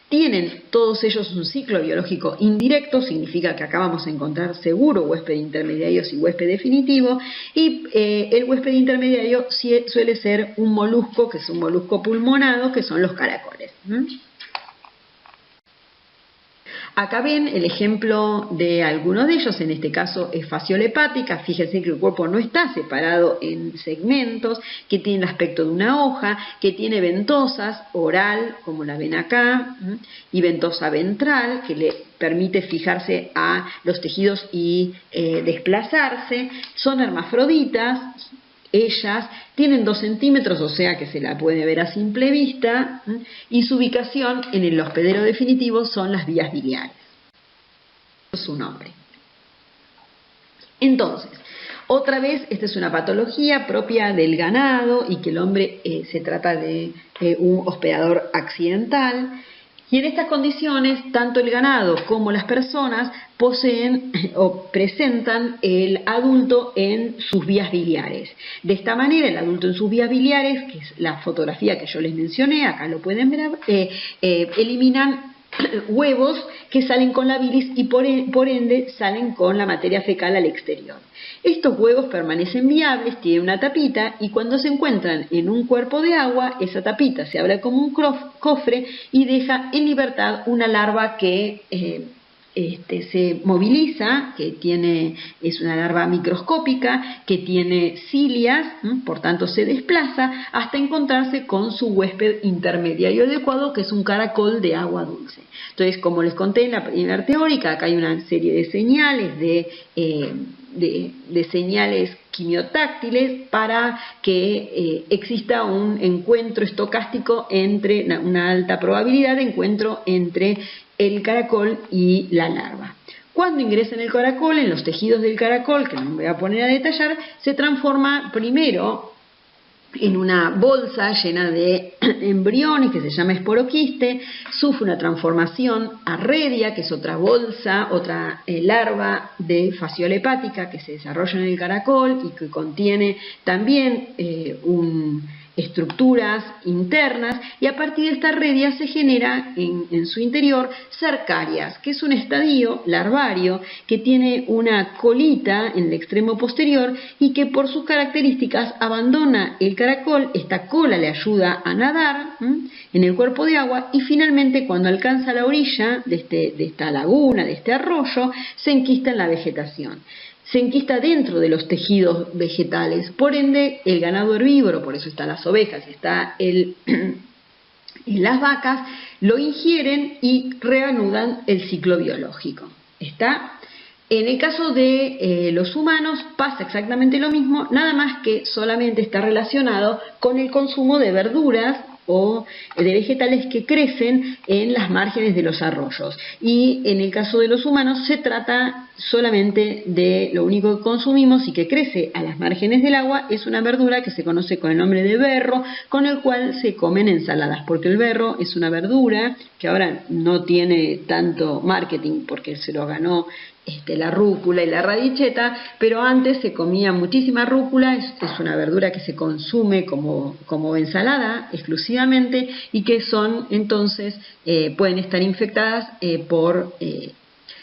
Tienen todos ellos un ciclo biológico indirecto, significa que acá vamos a encontrar seguro huésped intermediario y huésped definitivo, y el huésped intermediario suele ser un molusco, que es un molusco pulmonado, que son los caracoles. Acá ven el ejemplo de alguno de ellos, en este caso es fasciola hepática. Fíjense que el cuerpo no está separado en segmentos, que tiene el aspecto de una hoja, que tiene ventosas oral, como la ven acá, y ventosa ventral, que le permite fijarse a los tejidos y desplazarse. Son hermafroditas. Ellas tienen 2 centímetros, o sea que se la puede ver a simple vista, y su ubicación en el hospedero definitivo son las vías biliares. Su nombre. Entonces, otra vez, esta es una patología propia del ganado y que el hombre se trata de un hospedador accidental. Y en estas condiciones, tanto el ganado como las personas poseen o presentan el adulto en sus vías biliares. De esta manera, el adulto en sus vías biliares, que es la fotografía que yo les mencioné, acá lo pueden ver, eliminan huevos que salen con la bilis y por ende salen con la materia fecal al exterior. Estos huevos permanecen viables, tienen una tapita y cuando se encuentran en un cuerpo de agua, esa tapita se abre como un cofre y deja en libertad una larva que se moviliza, es una larva microscópica que tiene cilias, por tanto se desplaza hasta encontrarse con su huésped intermediario adecuado, que es un caracol de agua dulce. Entonces, como les conté en la primera teórica, acá hay una serie de señales de señales quimiotáctiles para que exista un encuentro estocástico una alta probabilidad de encuentro entre el caracol y la larva. Cuando ingresa en el caracol, en los tejidos del caracol, que no me voy a poner a detallar, se transforma primero en una bolsa llena de embriones que se llama esporoquiste, sufre una transformación a redia, que es otra bolsa, otra larva de fasciola hepática que se desarrolla en el caracol y que contiene también estructuras internas, y a partir de esta redia se genera en su interior cercarias, que es un estadio larvario que tiene una colita en el extremo posterior y que por sus características abandona el caracol. Esta cola le ayuda a nadar en el cuerpo de agua y finalmente cuando alcanza la orilla de esta laguna, de este arroyo, se enquista en la vegetación. Se enquista dentro de los tejidos vegetales, por ende el ganado herbívoro, por eso están las ovejas y está las vacas, lo ingieren y reanudan el ciclo biológico. ¿Está? En el caso de los humanos pasa exactamente lo mismo, nada más que solamente está relacionado con el consumo de verduras o de vegetales que crecen en las márgenes de los arroyos. Y en el caso de los humanos se trata solamente de lo único que consumimos y que crece a las márgenes del agua, es una verdura que se conoce con el nombre de berro, con el cual se comen ensaladas, porque el berro es una verdura que ahora no tiene tanto marketing porque se lo ganó la rúcula y la radicheta, pero antes se comía muchísima rúcula, es una verdura que se consume como ensalada exclusivamente y que son entonces, pueden estar infectadas por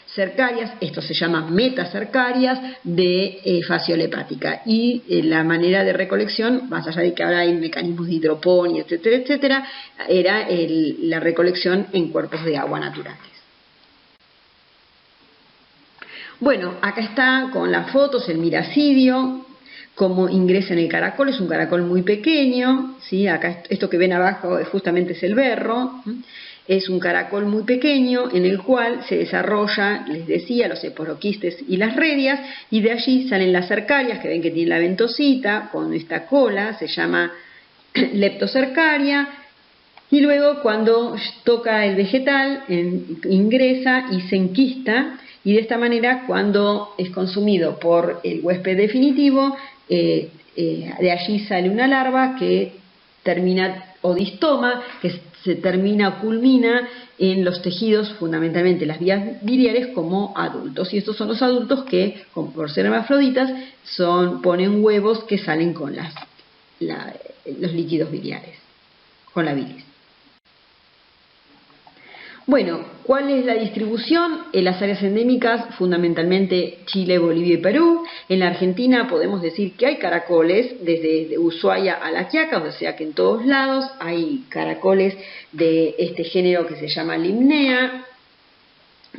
cercarias, esto se llama metacercarias de fasciola hepática, y la manera de recolección, más allá de que ahora hay mecanismos de hidroponía, etcétera, etcétera, era la recolección en cuerpos de agua naturales. Bueno, acá está con las fotos el miracidio, cómo ingresa en el caracol. Es un caracol muy pequeño, ¿sí? Acá esto que ven abajo justamente es el berro. Es un caracol muy pequeño en el cual se desarrolla, les decía, los esporoquistes y las redias, y de allí salen las cercarias, que ven que tiene la ventosita con esta cola, se llama leptocercaria, y luego cuando toca el vegetal ingresa y se enquista, y de esta manera cuando es consumido por el huésped definitivo, de allí sale una larva que termina odistoma, que culmina en los tejidos, fundamentalmente las vías biliares, como adultos. Y estos son los adultos que, por ser hermafroditas, ponen huevos que salen con los líquidos biliares, con la bilis. Bueno, ¿cuál es la distribución? En las áreas endémicas, fundamentalmente Chile, Bolivia y Perú. En la Argentina podemos decir que hay caracoles desde Ushuaia a La Quiaca, o sea que en todos lados hay caracoles de este género que se llama Limnea.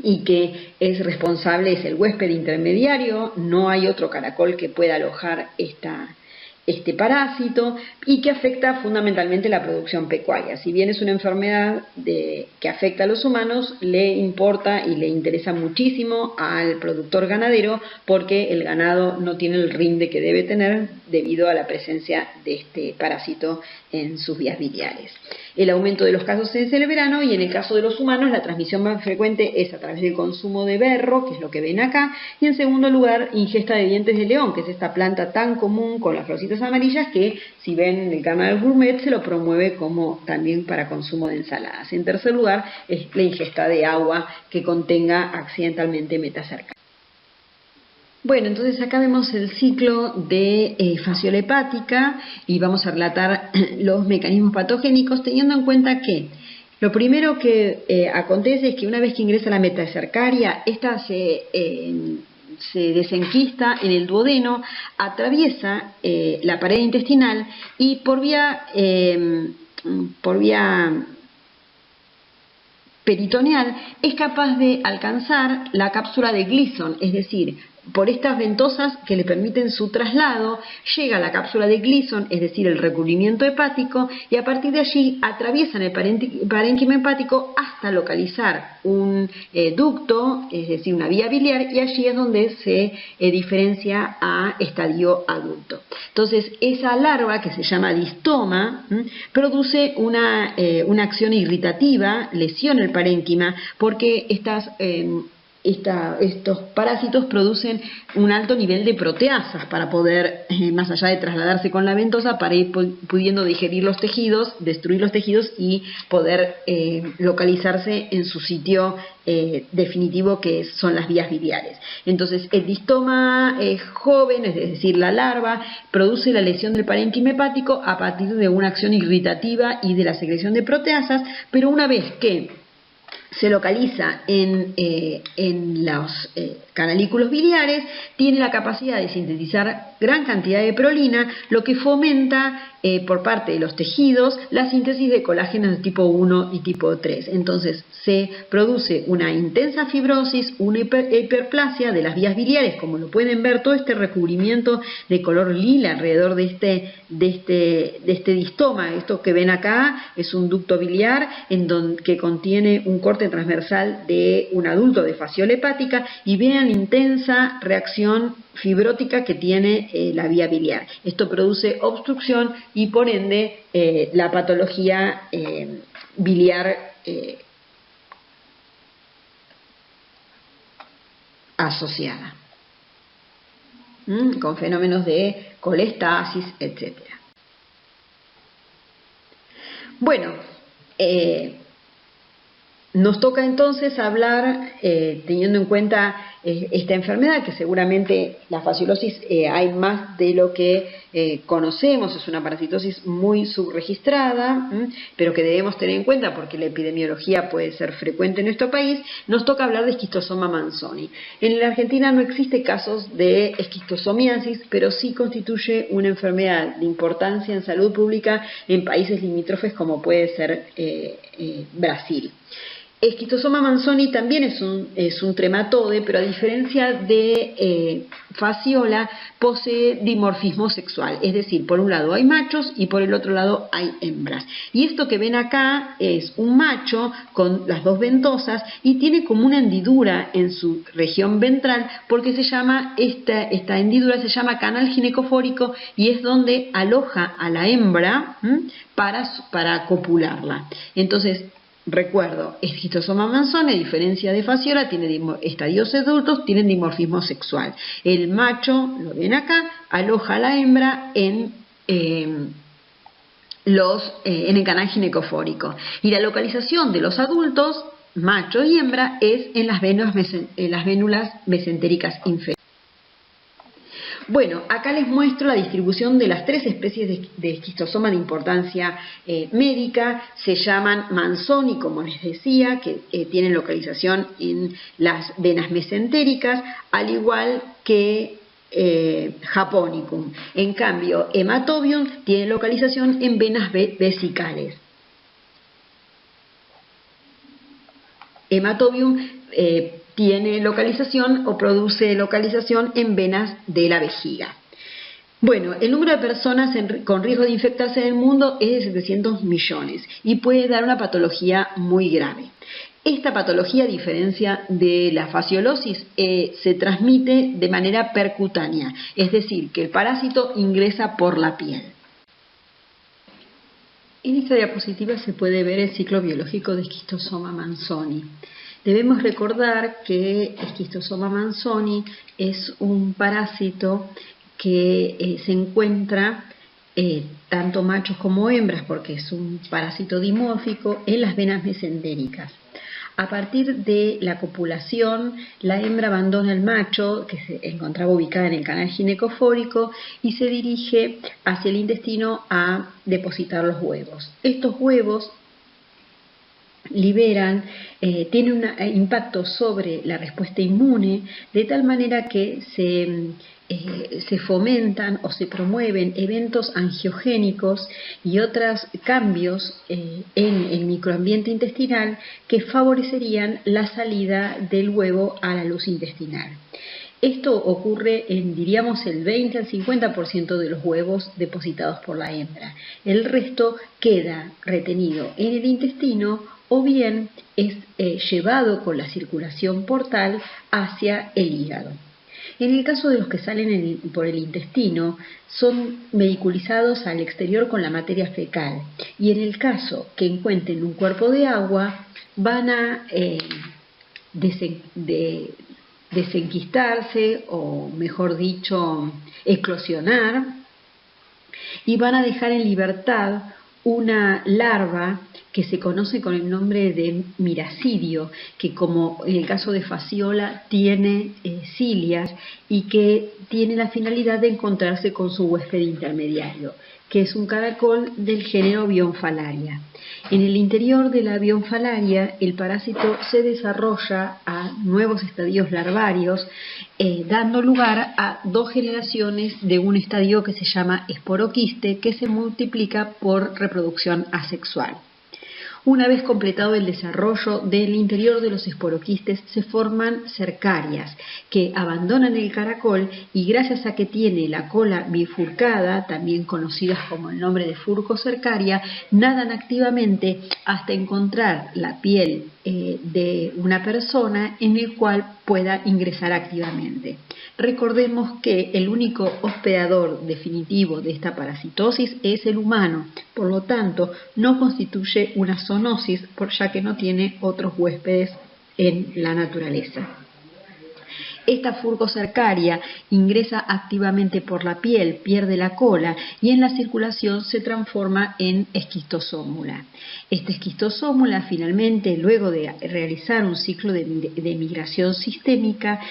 y que es responsable, es el huésped intermediario, no hay otro caracol que pueda alojar este parásito, y que afecta fundamentalmente la producción pecuaria. Si bien es una enfermedad que afecta a los humanos, le importa y le interesa muchísimo al productor ganadero, porque el ganado no tiene el rinde que debe tener debido a la presencia de este parásito en sus vías biliares. El aumento de los casos es en el verano, y en el caso de los humanos la transmisión más frecuente es a través del consumo de berro, que es lo que ven acá, y en segundo lugar ingesta de dientes de león, que es esta planta tan común con las florcitas amarillas que, si ven en el canal Gourmet, se lo promueve como también para consumo de ensaladas. En tercer lugar es la ingesta de agua que contenga accidentalmente metacerca. Bueno, entonces acá vemos el ciclo de fasciola hepática, y vamos a relatar los mecanismos patogénicos, teniendo en cuenta que lo primero que acontece es que una vez que ingresa la metacercaria, esta se desenquista en el duodeno, atraviesa la pared intestinal y por vía peritoneal es capaz de alcanzar la cápsula de Gleason, es decir, por estas ventosas que le permiten su traslado, llega a la cápsula de Gleason, es decir, el recubrimiento hepático, y a partir de allí atraviesan el parénquima hepático hasta localizar un ducto, es decir, una vía biliar, y allí es donde se diferencia a estadio adulto. Entonces, esa larva, que se llama distoma, produce una acción irritativa, lesiona el parénquima, porque estos parásitos producen un alto nivel de proteasas para poder, más allá de trasladarse con la ventosa, para ir pudiendo digerir los tejidos, destruir los tejidos y poder localizarse en su sitio definitivo, que son las vías biliares. Entonces, el distoma joven, es decir, la larva, produce la lesión del parénquima hepático a partir de una acción irritativa y de la secreción de proteasas, pero una vez que se localiza en los canalículos biliares, tiene la capacidad de sintetizar gran cantidad de prolina, lo que fomenta por parte de los tejidos la síntesis de colágenos de tipo 1 y tipo 3. Entonces se produce una intensa fibrosis, una hiperplasia de las vías biliares, como lo pueden ver, todo este recubrimiento de color lila alrededor de este distoma. Esto que ven acá es un ducto biliar que contiene un corte transversal de un adulto de fasciola hepática, y vean la intensa reacción fibrótica que tiene la vía biliar. Esto produce obstrucción y por ende la patología biliar asociada, con fenómenos de colestasis, etc. Bueno, nos toca entonces hablar, teniendo en cuenta esta enfermedad, que seguramente la fasciolosis hay más de lo que conocemos, es una parasitosis muy subregistrada, pero que debemos tener en cuenta porque la epidemiología puede ser frecuente en nuestro país. Nos toca hablar de esquistosoma manzoni. En la Argentina no existe casos de esquistosomiasis, pero sí constituye una enfermedad de importancia en salud pública en países limítrofes como puede ser Brasil. Esquistosoma manzoni también es un trematode, pero a diferencia de fasciola, posee dimorfismo sexual, es decir, por un lado hay machos y por el otro lado hay hembras. Y esto que ven acá es un macho con las dos ventosas y tiene como una hendidura en su región ventral, porque se llama esta hendidura se llama canal ginecofórico, y es donde aloja a la hembra para copularla. Entonces, recuerdo, esquistosoma manzoni, a diferencia de fasciola, tiene estadios adultos, tienen dimorfismo sexual. El macho, lo ven acá, aloja a la hembra en el canal ginecofórico. Y la localización de los adultos, macho y hembra, es en las vénulas mesentéricas inferiores. Bueno, acá les muestro la distribución de las tres especies de esquistosoma de importancia médica. Se llaman manzoni, como les decía, que tienen localización en las venas mesentéricas, al igual que japonicum. En cambio, hematobium tiene localización en venas vesicales. Hematobium tiene localización o produce localización en venas de la vejiga. Bueno, el número de personas con riesgo de infectarse en el mundo es de 700 millones y puede dar una patología muy grave. Esta patología, a diferencia de la fasciolosis, se transmite de manera percutánea, es decir, que el parásito ingresa por la piel. En esta diapositiva se puede ver el ciclo biológico de Schistosoma manzoni. Debemos recordar que Schistosoma manzoni es un parásito que se encuentra tanto machos como hembras, porque es un parásito dimórfico, en las venas mesentéricas. A partir de la copulación, la hembra abandona el macho, que se encontraba ubicada en el canal ginecofórico, y se dirige hacia el intestino a depositar los huevos. Estos huevos tienen un impacto sobre la respuesta inmune, de tal manera que se fomentan o se promueven eventos angiogénicos y otros cambios en el microambiente intestinal que favorecerían la salida del huevo a la luz intestinal. Esto ocurre en, diríamos, el 20 al 50% de los huevos depositados por la hembra. El resto queda retenido en el intestino o bien es llevado con la circulación portal hacia el hígado. En el caso de los que salen por el intestino, son vehiculizados al exterior con la materia fecal, y en el caso que encuentren un cuerpo de agua, van a desenquistarse, o mejor dicho, eclosionar, y van a dejar en libertad una larva que se conoce con el nombre de miracidio, que como en el caso de Fasciola tiene cilias y que tiene la finalidad de encontrarse con su huésped intermediario, que es un caracol del género Bionfalaria. En el interior de la Bionfalaria, el parásito se desarrolla a nuevos estadios larvarios, dando lugar a dos generaciones de un estadio que se llama esporoquiste, que se multiplica por reproducción asexual. Una vez completado el desarrollo del interior de los esporoquistes, se forman cercarias que abandonan el caracol y, gracias a que tiene la cola bifurcada, también conocidas como el nombre de furcocercaria, nadan activamente hasta encontrar la piel de una persona en el cual pueda ingresar activamente. Recordemos que el único hospedador definitivo de esta parasitosis es el humano, por lo tanto no constituye una zoonosis, ya que no tiene otros huéspedes en la naturaleza. Esta furcocercaria ingresa activamente por la piel, pierde la cola y en la circulación se transforma en esquistosómula. Esta esquistosómula finalmente, luego de realizar un ciclo de migración sistémica,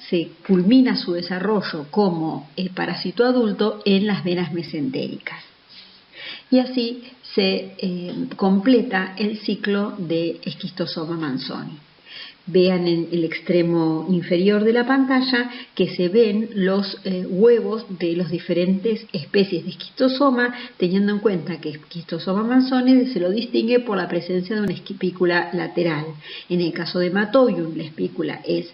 se culmina su desarrollo como parásito adulto en las venas mesentéricas. Y así se completa el ciclo de Schistosoma manzoni. Vean en el extremo inferior de la pantalla que se ven los huevos de las diferentes especies de esquistosoma, teniendo en cuenta que Schistosoma manzoni se lo distingue por la presencia de una espícula lateral. En el caso de Matobium, la espícula es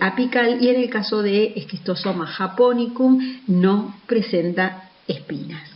apical, y en el caso de Schistosoma japonicum no presenta espinas.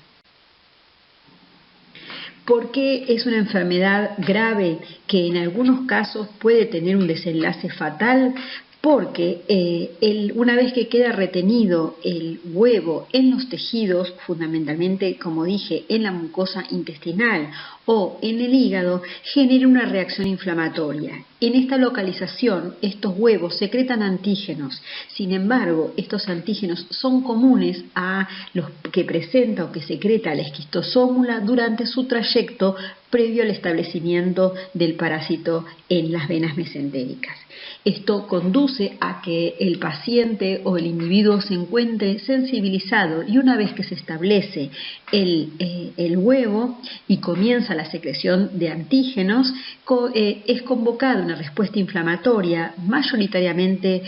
¿Por qué es una enfermedad grave que en algunos casos puede tener un desenlace fatal? Porque una vez que queda retenido el huevo en los tejidos, fundamentalmente, como dije, en la mucosa intestinal o en el hígado, genera una reacción inflamatoria. En esta localización, estos huevos secretan antígenos. Sin embargo, estos antígenos son comunes a los que presenta o que secreta la esquistosómula durante su trayecto previo al establecimiento del parásito en las venas mesentéricas. Esto conduce a que el paciente o el individuo se encuentre sensibilizado, y una vez que se establece el huevo y comienza la secreción de antígenos, es convocada una respuesta inflamatoria mayoritariamente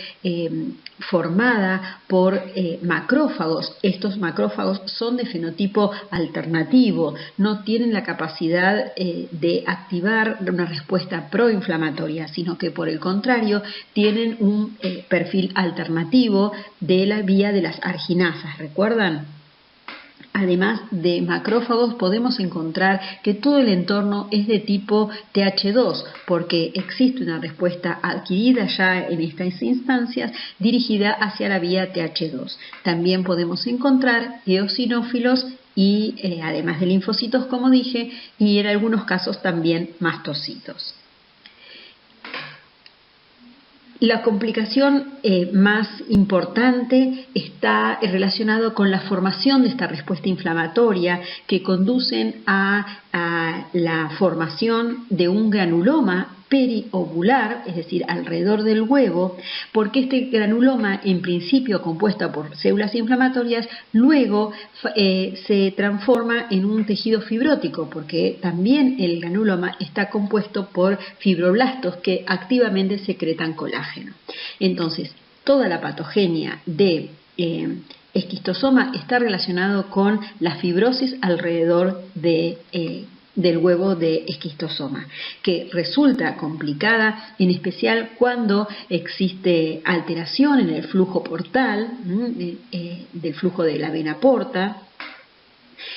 formada por macrófagos. Estos macrófagos son de fenotipo alternativo, no tienen la capacidad de activar una respuesta proinflamatoria, sino que por el contrario tienen un perfil alternativo de la vía de las arginasas. ¿Recuerdan? Además de macrófagos, podemos encontrar que todo el entorno es de tipo TH2, porque existe una respuesta adquirida ya en estas instancias dirigida hacia la vía TH2. También podemos encontrar eosinófilos y además de linfocitos, como dije, y en algunos casos también mastocitos. La complicación más importante está relacionada con la formación de esta respuesta inflamatoria que conducen a la formación de un granuloma periovular, es decir, alrededor del huevo, porque este granuloma, en principio compuesto por células inflamatorias, luego se transforma en un tejido fibrótico, porque también el granuloma está compuesto por fibroblastos que activamente secretan colágeno. Entonces, toda la patogenia de esquistosoma está relacionado con la fibrosis alrededor del huevo de esquistosoma, que resulta complicada, en especial cuando existe alteración en el flujo portal, del flujo de la vena porta,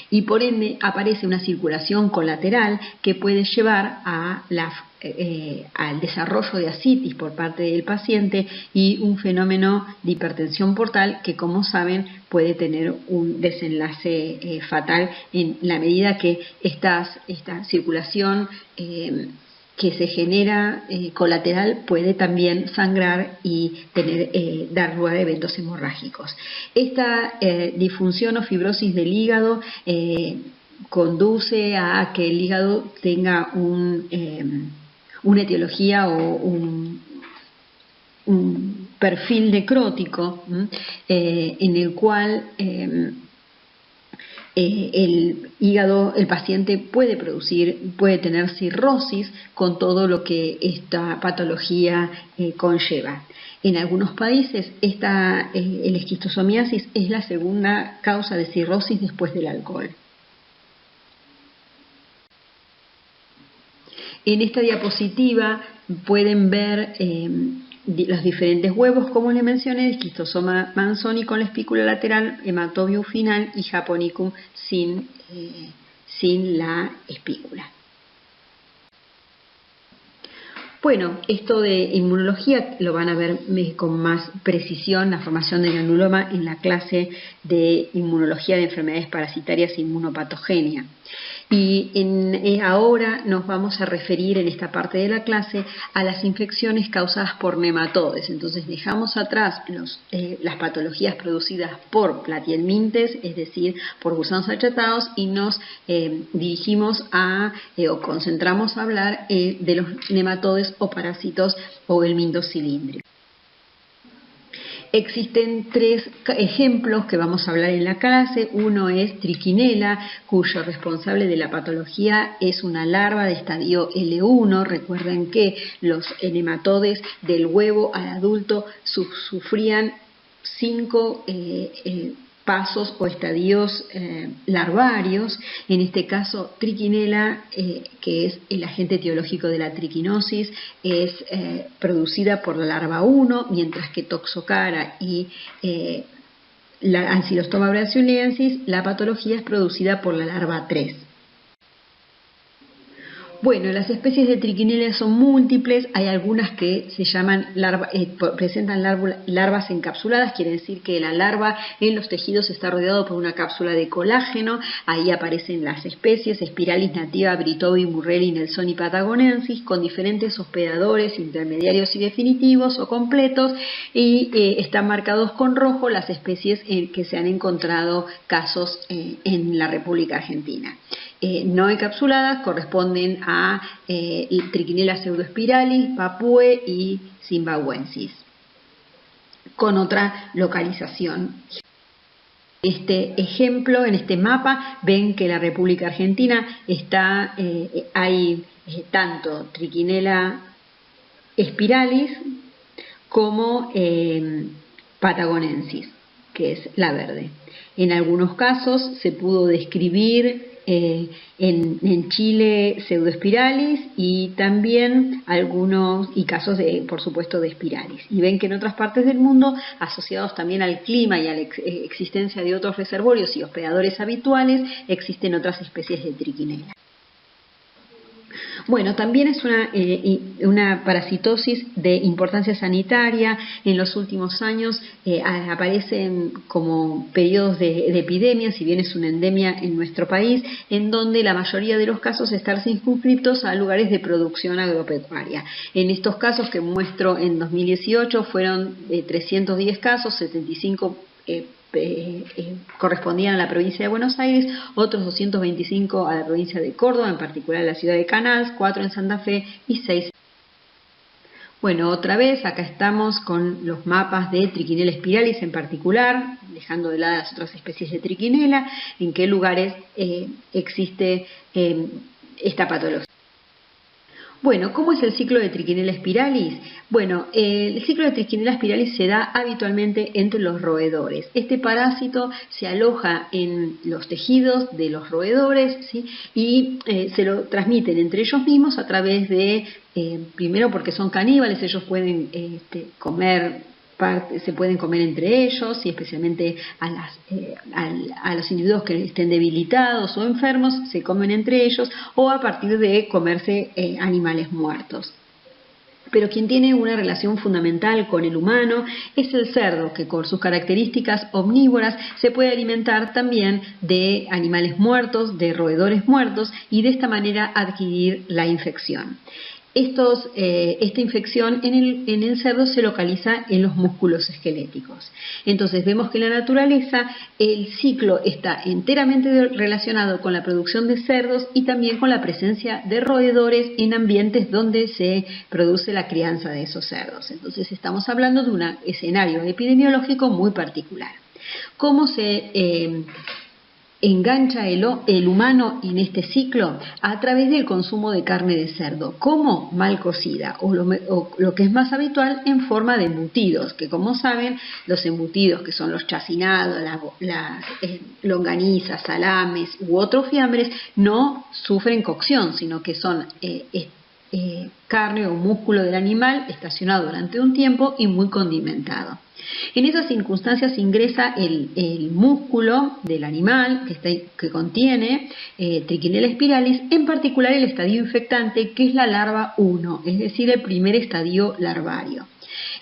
y por ende aparece una circulación colateral que puede llevar al desarrollo de ascitis por parte del paciente y un fenómeno de hipertensión portal que, como saben, puede tener un desenlace fatal en la medida que esta circulación que se genera colateral puede también sangrar y dar lugar a eventos hemorrágicos. Esta disfunción o fibrosis del hígado conduce a que el hígado tenga una etiología o un perfil necrótico en el cual el hígado, el paciente puede tener cirrosis con todo lo que esta patología conlleva. En algunos países el esquistosomiasis es la segunda causa de cirrosis después del alcohol. En esta diapositiva pueden ver los diferentes huevos, como les mencioné, de esquistosoma manzoni con la espícula lateral, hematobium final y japonicum sin la espícula. Bueno, esto de inmunología lo van a ver con más precisión, la formación del granuloma en la clase de inmunología de enfermedades parasitarias e inmunopatogenia. Y ahora nos vamos a referir en esta parte de la clase a las infecciones causadas por nematodes. Entonces dejamos atrás las patologías producidas por platihelmintes, es decir, por gusanos achatados, y nos dirigimos o concentramos a hablar de los nematodes o parásitos o helmintos cilíndricos. Existen tres ejemplos que vamos a hablar en la clase. Uno es Trichinella, cuyo responsable de la patología es una larva de estadio L1. Recuerden que los nematodes del huevo al adulto sufrían 5 pasos o estadios larvarios. En este caso, Trichinella, que es el agente etiológico de la triquinosis, es producida por la larva 1, mientras que Toxocara y la Ancylostoma brasiliensis, la patología es producida por la larva 3. Bueno, las especies de Trichinella son múltiples, hay algunas que se llaman presentan larvas encapsuladas, quiere decir que la larva en los tejidos está rodeado por una cápsula de colágeno. Ahí aparecen las especies: Spiralis nativa, Britobi, Murrelli, Nelsoni patagonensis, con diferentes hospedadores intermediarios y definitivos o completos, y están marcados con rojo las especies en que se han encontrado casos en la República Argentina. No encapsuladas corresponden a Trichinella pseudospiralis, Papue y Zimbabuensis, con otra localización. Este ejemplo, en este mapa, ven que la República Argentina hay tanto Trichinella spiralis como patagonensis, que es la verde. En algunos casos se pudo describir en Chile pseudoespiralis y también casos de, por supuesto, de espiralis. Y ven que en otras partes del mundo, asociados también al clima y a la existencia de otros reservorios y hospedadores habituales, existen otras especies de triquinela. Bueno, también es una parasitosis de importancia sanitaria. En los últimos años aparecen como periodos de epidemia, si bien es una endemia en nuestro país, en donde la mayoría de los casos están circunscritos a lugares de producción agropecuaria. En estos casos que muestro en 2018 fueron 310 casos, 75 correspondían a la provincia de Buenos Aires, otros 225 a la provincia de Córdoba, en particular a la ciudad de Canals, 4 en Santa Fe y 6. Bueno, otra vez acá estamos con los mapas de Trichinella spiralis en particular, dejando de lado las otras especies de triquinela, en qué lugares existe esta patología. Bueno, ¿cómo es el ciclo de Trichinella spiralis? Bueno, el ciclo de Trichinella spiralis se da habitualmente entre los roedores. Este parásito se aloja en los tejidos de los roedores, ¿sí? Y se lo transmiten entre ellos mismos a través de, primero porque son caníbales, ellos pueden se pueden comer entre ellos y especialmente a los individuos que estén debilitados o enfermos se comen entre ellos o a partir de comerse animales muertos. Pero quien tiene una relación fundamental con el humano es el cerdo, que con sus características omnívoras se puede alimentar también de animales muertos, de roedores muertos y de esta manera adquirir la infección. Esta infección en el cerdo se localiza en los músculos esqueléticos. Entonces vemos que en la naturaleza el ciclo está enteramente relacionado con la producción de cerdos y también con la presencia de roedores en ambientes donde se produce la crianza de esos cerdos. Entonces estamos hablando de un escenario epidemiológico muy particular. ¿Cómo se engancha el humano en este ciclo? A través del consumo de carne de cerdo, como mal cocida o lo que es más habitual en forma de embutidos, que como saben los embutidos que son los chacinados, las longanizas, salames u otros fiambres no sufren cocción, sino que son carne o músculo del animal estacionado durante un tiempo y muy condimentado. En esas circunstancias ingresa el músculo del animal que contiene Trichinella spiralis, en particular el estadio infectante, que es la larva 1, es decir, el primer estadio larvario.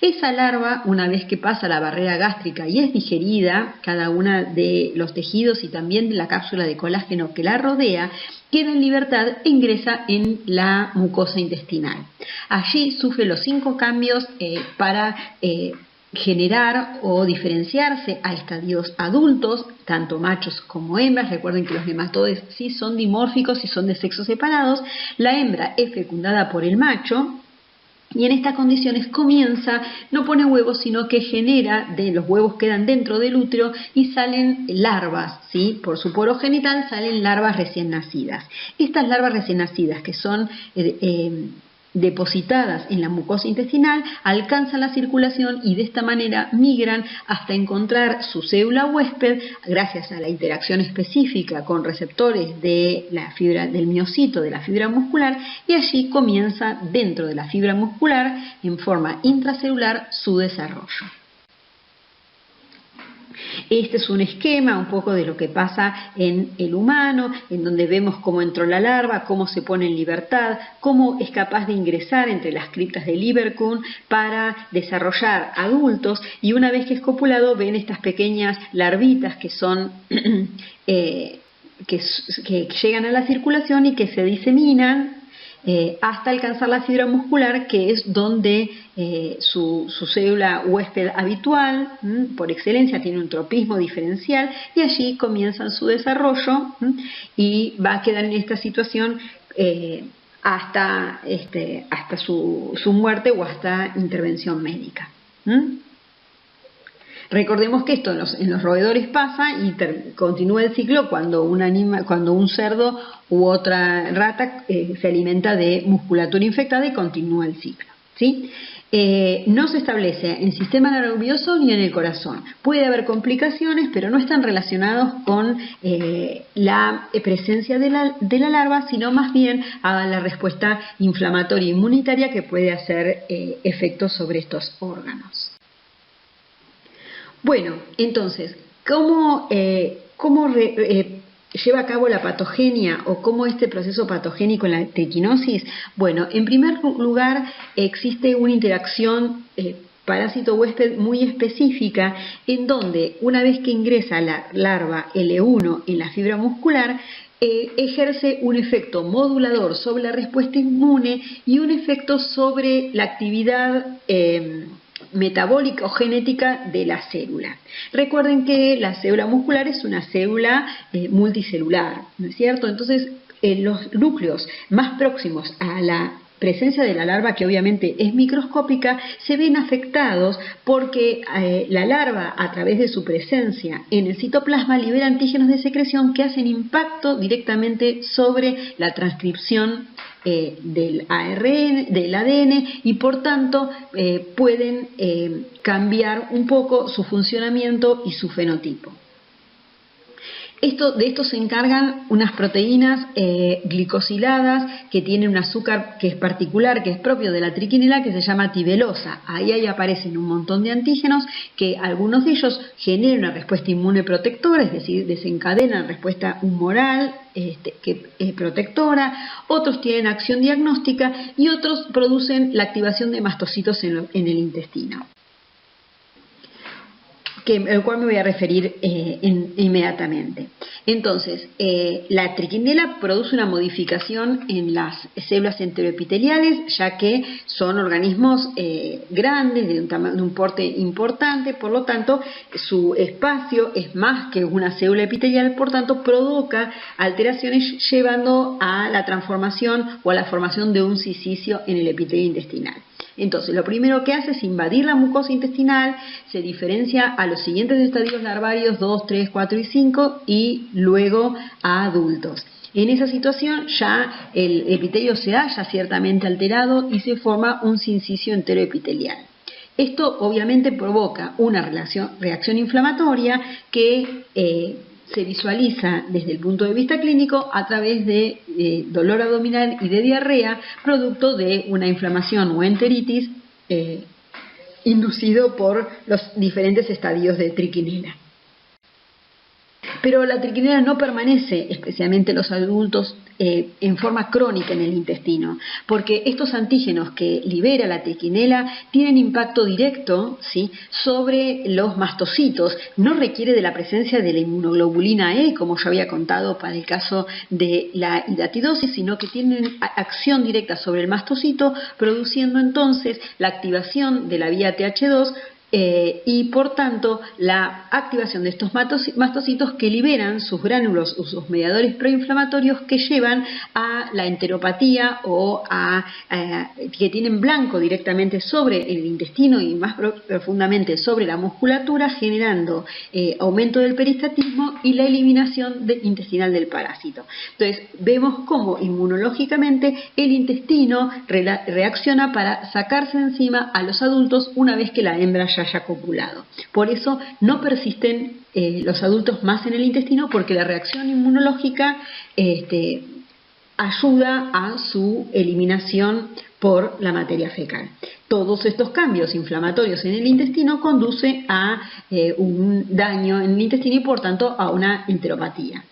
Esa larva, una vez que pasa la barrera gástrica y es digerida, cada uno de los tejidos y también de la cápsula de colágeno que la rodea, queda en libertad e ingresa en la mucosa intestinal. Allí sufre los 5 cambios para generar o diferenciarse a estadios adultos, tanto machos como hembras. Recuerden que los nematodes sí son dimórficos y son de sexos separados. La hembra es fecundada por el macho y en estas condiciones no pone huevos, sino que los huevos quedan dentro del útero y salen larvas, ¿sí? Por su poro genital salen larvas recién nacidas. Estas larvas recién nacidas, que son depositadas en la mucosa intestinal, alcanzan la circulación y de esta manera migran hasta encontrar su célula huésped gracias a la interacción específica con receptores de la fibra del miocito, de la fibra muscular, y allí comienza dentro de la fibra muscular en forma intracelular su desarrollo. Este es un esquema un poco de lo que pasa en el humano, en donde vemos cómo entró la larva, cómo se pone en libertad, cómo es capaz de ingresar entre las criptas de Lieberkühn para desarrollar adultos, y una vez que es copulado ven estas pequeñas larvitas que son que llegan a la circulación y que se diseminan hasta alcanzar la fibra muscular, que es donde su célula huésped habitual, por excelencia, tiene un tropismo diferencial, y allí comienzan su desarrollo y va a quedar en esta situación hasta su muerte o hasta intervención médica. Recordemos que esto en los roedores pasa y continúa el ciclo cuando un cerdo u otra rata se alimenta de musculatura infectada y continúa el ciclo, ¿sí? No se establece en el sistema nervioso ni en el corazón. Puede haber complicaciones, pero no están relacionados con la presencia de la larva, sino más bien a la respuesta inflamatoria inmunitaria que puede hacer efectos sobre estos órganos. Bueno, entonces, ¿cómo lleva a cabo la patogenia o cómo este proceso patogénico en la triquinosis? Bueno, en primer lugar existe una interacción parásito-huésped muy específica en donde una vez que ingresa la larva L1 en la fibra muscular, ejerce un efecto modulador sobre la respuesta inmune y un efecto sobre la actividad metabólica o genética de la célula. Recuerden que la célula muscular es una célula multicelular, ¿no es cierto? Entonces, los núcleos más próximos a la presencia de la larva, que obviamente es microscópica, se ven afectados porque la larva, a través de su presencia en el citoplasma, libera antígenos de secreción que hacen impacto directamente sobre la transcripción del ADN y por tanto pueden cambiar un poco su funcionamiento y su fenotipo. De esto se encargan unas proteínas glicosiladas que tienen un azúcar que es particular, que es propio de la triquinela, que se llama tibelosa. Ahí aparecen un montón de antígenos que algunos de ellos generan una respuesta inmune protectora, es decir, desencadenan respuesta humoral protectora, otros tienen acción diagnóstica y otros producen la activación de mastocitos en el intestino, al cual me voy a referir inmediatamente. Entonces, la triquinela produce una modificación en las células enteroepiteliales, ya que son organismos grandes, de un porte importante, por lo tanto, su espacio es más que una célula epitelial, por tanto, provoca alteraciones llevando a la transformación o a la formación de un silicio en el epitelio intestinal. Entonces, lo primero que hace es invadir la mucosa intestinal, se diferencia a los siguientes estadios larvarios 2, 3, 4 y 5 y luego a adultos. En esa situación ya el epitelio se halla ciertamente alterado y se forma un sincicio enteroepitelial. Esto obviamente provoca una reacción inflamatoria que se visualiza desde el punto de vista clínico a través de dolor abdominal y de diarrea, producto de una inflamación o enteritis inducido por los diferentes estadios de triquinela. Pero la triquinela no permanece, especialmente en los adultos, en forma crónica en el intestino, porque estos antígenos que libera la triquinela tienen impacto directo, ¿sí?, sobre los mastocitos. No requiere de la presencia de la inmunoglobulina E, como yo había contado para el caso de la hidatidosis, sino que tienen acción directa sobre el mastocito, produciendo entonces la activación de la vía TH2, y por tanto la activación de estos mastocitos que liberan sus gránulos o sus mediadores proinflamatorios que llevan a la enteropatía o que tienen blanco directamente sobre el intestino y más profundamente sobre la musculatura, generando aumento del peristatismo y la eliminación intestinal del parásito. Entonces vemos cómo inmunológicamente el intestino reacciona para sacarse de encima a los adultos una vez que la hembra ya haya copulado. Por eso no persisten los adultos más en el intestino, porque la reacción inmunológica ayuda a su eliminación por la materia fecal. Todos estos cambios inflamatorios en el intestino conducen a un daño en el intestino y por tanto a una enteropatía.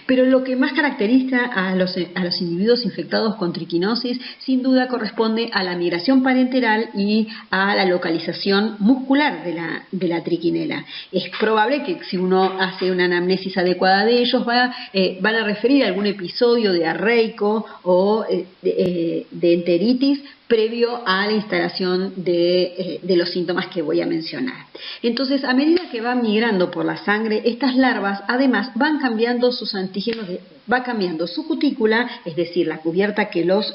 Pero lo que más caracteriza a los individuos infectados con triquinosis sin duda corresponde a la migración parenteral y a la localización muscular de la triquinela. Es probable que si uno hace una anamnesis adecuada de ellos van a referir a algún episodio diarreico o de enteritis previo a la instalación de los síntomas que voy a mencionar. Entonces, a medida que van migrando por la sangre, estas larvas además van cambiando sus antígenos, va cambiando su cutícula, es decir, la cubierta que los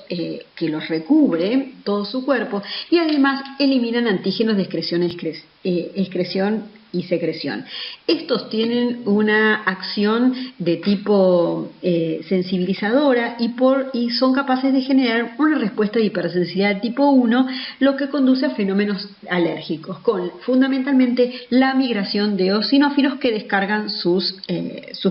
recubre todo su cuerpo, y además eliminan antígenos de excreción y secreción. Estos tienen una acción de tipo sensibilizadora y son capaces de generar una respuesta de hipersensibilidad de tipo 1, lo que conduce a fenómenos alérgicos, con fundamentalmente la migración de eosinófilos que descargan sus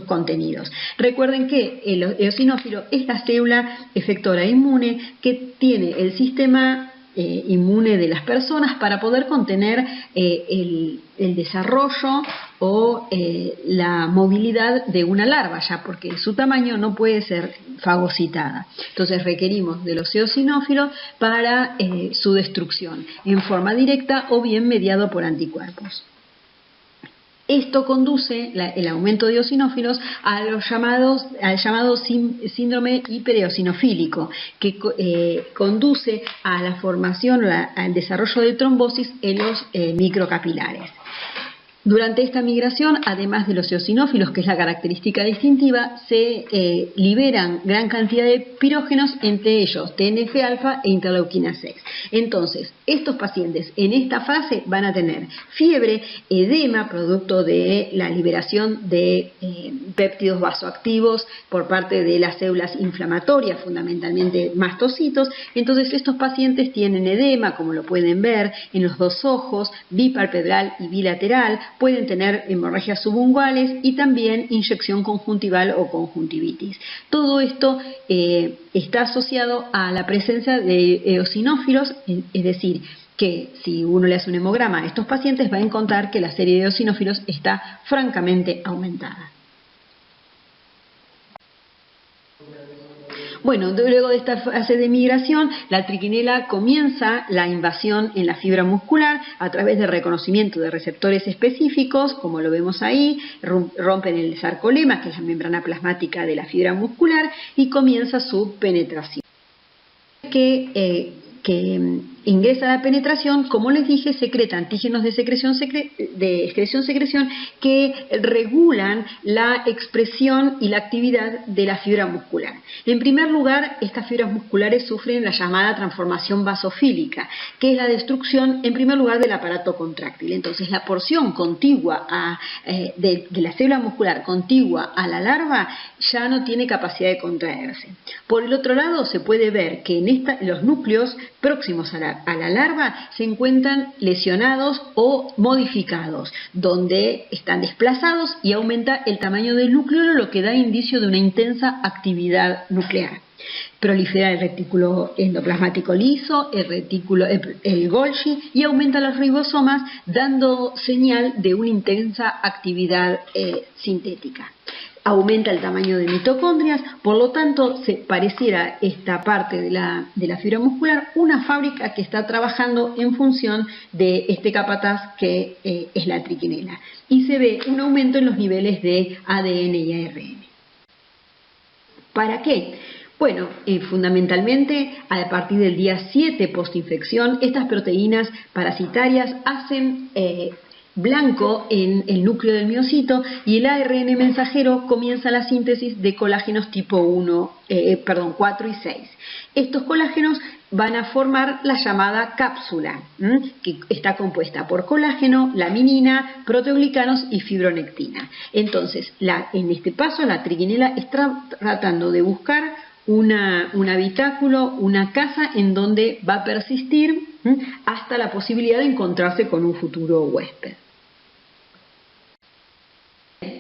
contenidos. Recuerden que el eosinófilo es la célula efectora inmune que tiene el sistema inmune de las personas para poder contener el desarrollo o la movilidad de una larva, ya porque su tamaño no puede ser fagocitada. Entonces requerimos de los eosinófilos para su destrucción en forma directa o bien mediado por anticuerpos. Esto conduce, el aumento de eosinófilos, al llamado síndrome hipereosinofílico, que conduce a la formación, al desarrollo de trombosis en los microcapilares. Durante esta migración, además de los eosinófilos, que es la característica distintiva, se liberan gran cantidad de pirógenos, entre ellos TNF-alfa e interleuquina 6. Entonces, estos pacientes en esta fase van a tener fiebre, edema, producto de la liberación de péptidos vasoactivos por parte de las células inflamatorias, fundamentalmente mastocitos. Entonces, estos pacientes tienen edema, como lo pueden ver, en los dos ojos, bipalpebral y bilateral. Pueden tener hemorragias subunguales y también inyección conjuntival o conjuntivitis. Todo esto está asociado a la presencia de eosinófilos, es decir, que si uno le hace un hemograma a estos pacientes va a encontrar que la serie de eosinófilos está francamente aumentada. Bueno, luego de esta fase de migración, la triquinela comienza la invasión en la fibra muscular a través de reconocimiento de receptores específicos, como lo vemos ahí, rompen el sarcolema, que es la membrana plasmática de la fibra muscular, y comienza su penetración. Que ingresa a la penetración, como les dije, secreta antígenos de excreción-secreción que regulan la expresión y la actividad de la fibra muscular. En primer lugar, estas fibras musculares sufren la llamada transformación basofílica, que es la destrucción, en primer lugar, del aparato contráctil. Entonces, la porción contigua de la célula muscular contigua a la larva ya no tiene capacidad de contraerse. Por el otro lado, se puede ver que en los núcleos próximos a la larva se encuentran lesionados o modificados, donde están desplazados y aumenta el tamaño del núcleo, lo que da indicio de una intensa actividad nuclear. Prolifera el retículo endoplasmático liso, el Golgi, y aumenta los ribosomas, dando señal de una intensa actividad sintética. Aumenta el tamaño de mitocondrias, por lo tanto pareciera esta parte de la fibra muscular una fábrica que está trabajando en función de este capataz que es la triquinela, y se ve un aumento en los niveles de ADN y ARN. ¿Para qué? Bueno, fundamentalmente a partir del día 7 postinfección, estas proteínas parasitarias hacen blanco en el núcleo del miocito, y el ARN mensajero comienza la síntesis de colágenos tipo 4 y 6. Estos colágenos van a formar la llamada cápsula, que está compuesta por colágeno, laminina, proteoglicanos y fibronectina. Entonces, en este paso, la triquinela está tratando de buscar un habitáculo, una casa en donde va a persistir hasta la posibilidad de encontrarse con un futuro huésped.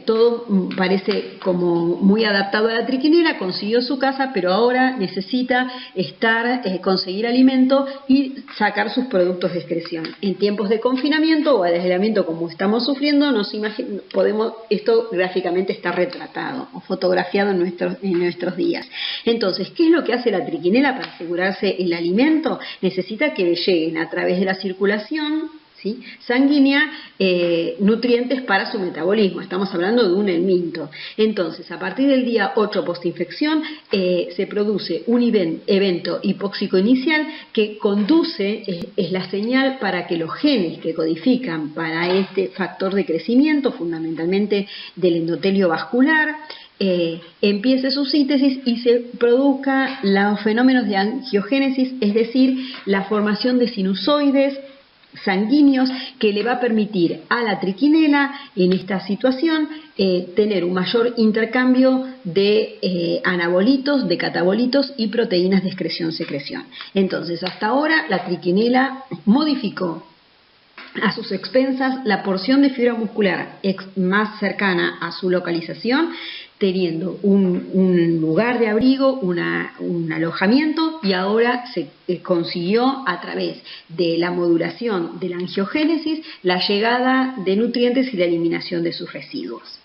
Todo parece como muy adaptado a la triquinela, consiguió su casa, pero ahora necesita conseguir alimento y sacar sus productos de excreción. En tiempos de confinamiento o de aislamiento como estamos sufriendo, esto gráficamente está retratado o fotografiado en nuestros días. Entonces, ¿qué es lo que hace la triquinela para asegurarse el alimento? Necesita que le lleguen a través de la circulación sanguínea nutrientes para su metabolismo. Estamos hablando de un helminto. Entonces, a partir del día 8 postinfección se produce un evento hipóxico inicial que conduce, es la señal para que los genes que codifican para este factor de crecimiento, fundamentalmente del endotelio vascular, empiece su síntesis y se produzca los fenómenos de angiogénesis, es decir, la formación de sinusoides sanguíneos que le va a permitir a la triquinela en esta situación tener un mayor intercambio de anabolitos, de catabolitos y proteínas de excreción-secreción. Entonces, hasta ahora la triquinela modificó a sus expensas la porción de fibra muscular más cercana a su localización, teniendo un lugar de abrigo, un alojamiento, y ahora se consiguió a través de la modulación de la angiogénesis la llegada de nutrientes y la eliminación de sus residuos.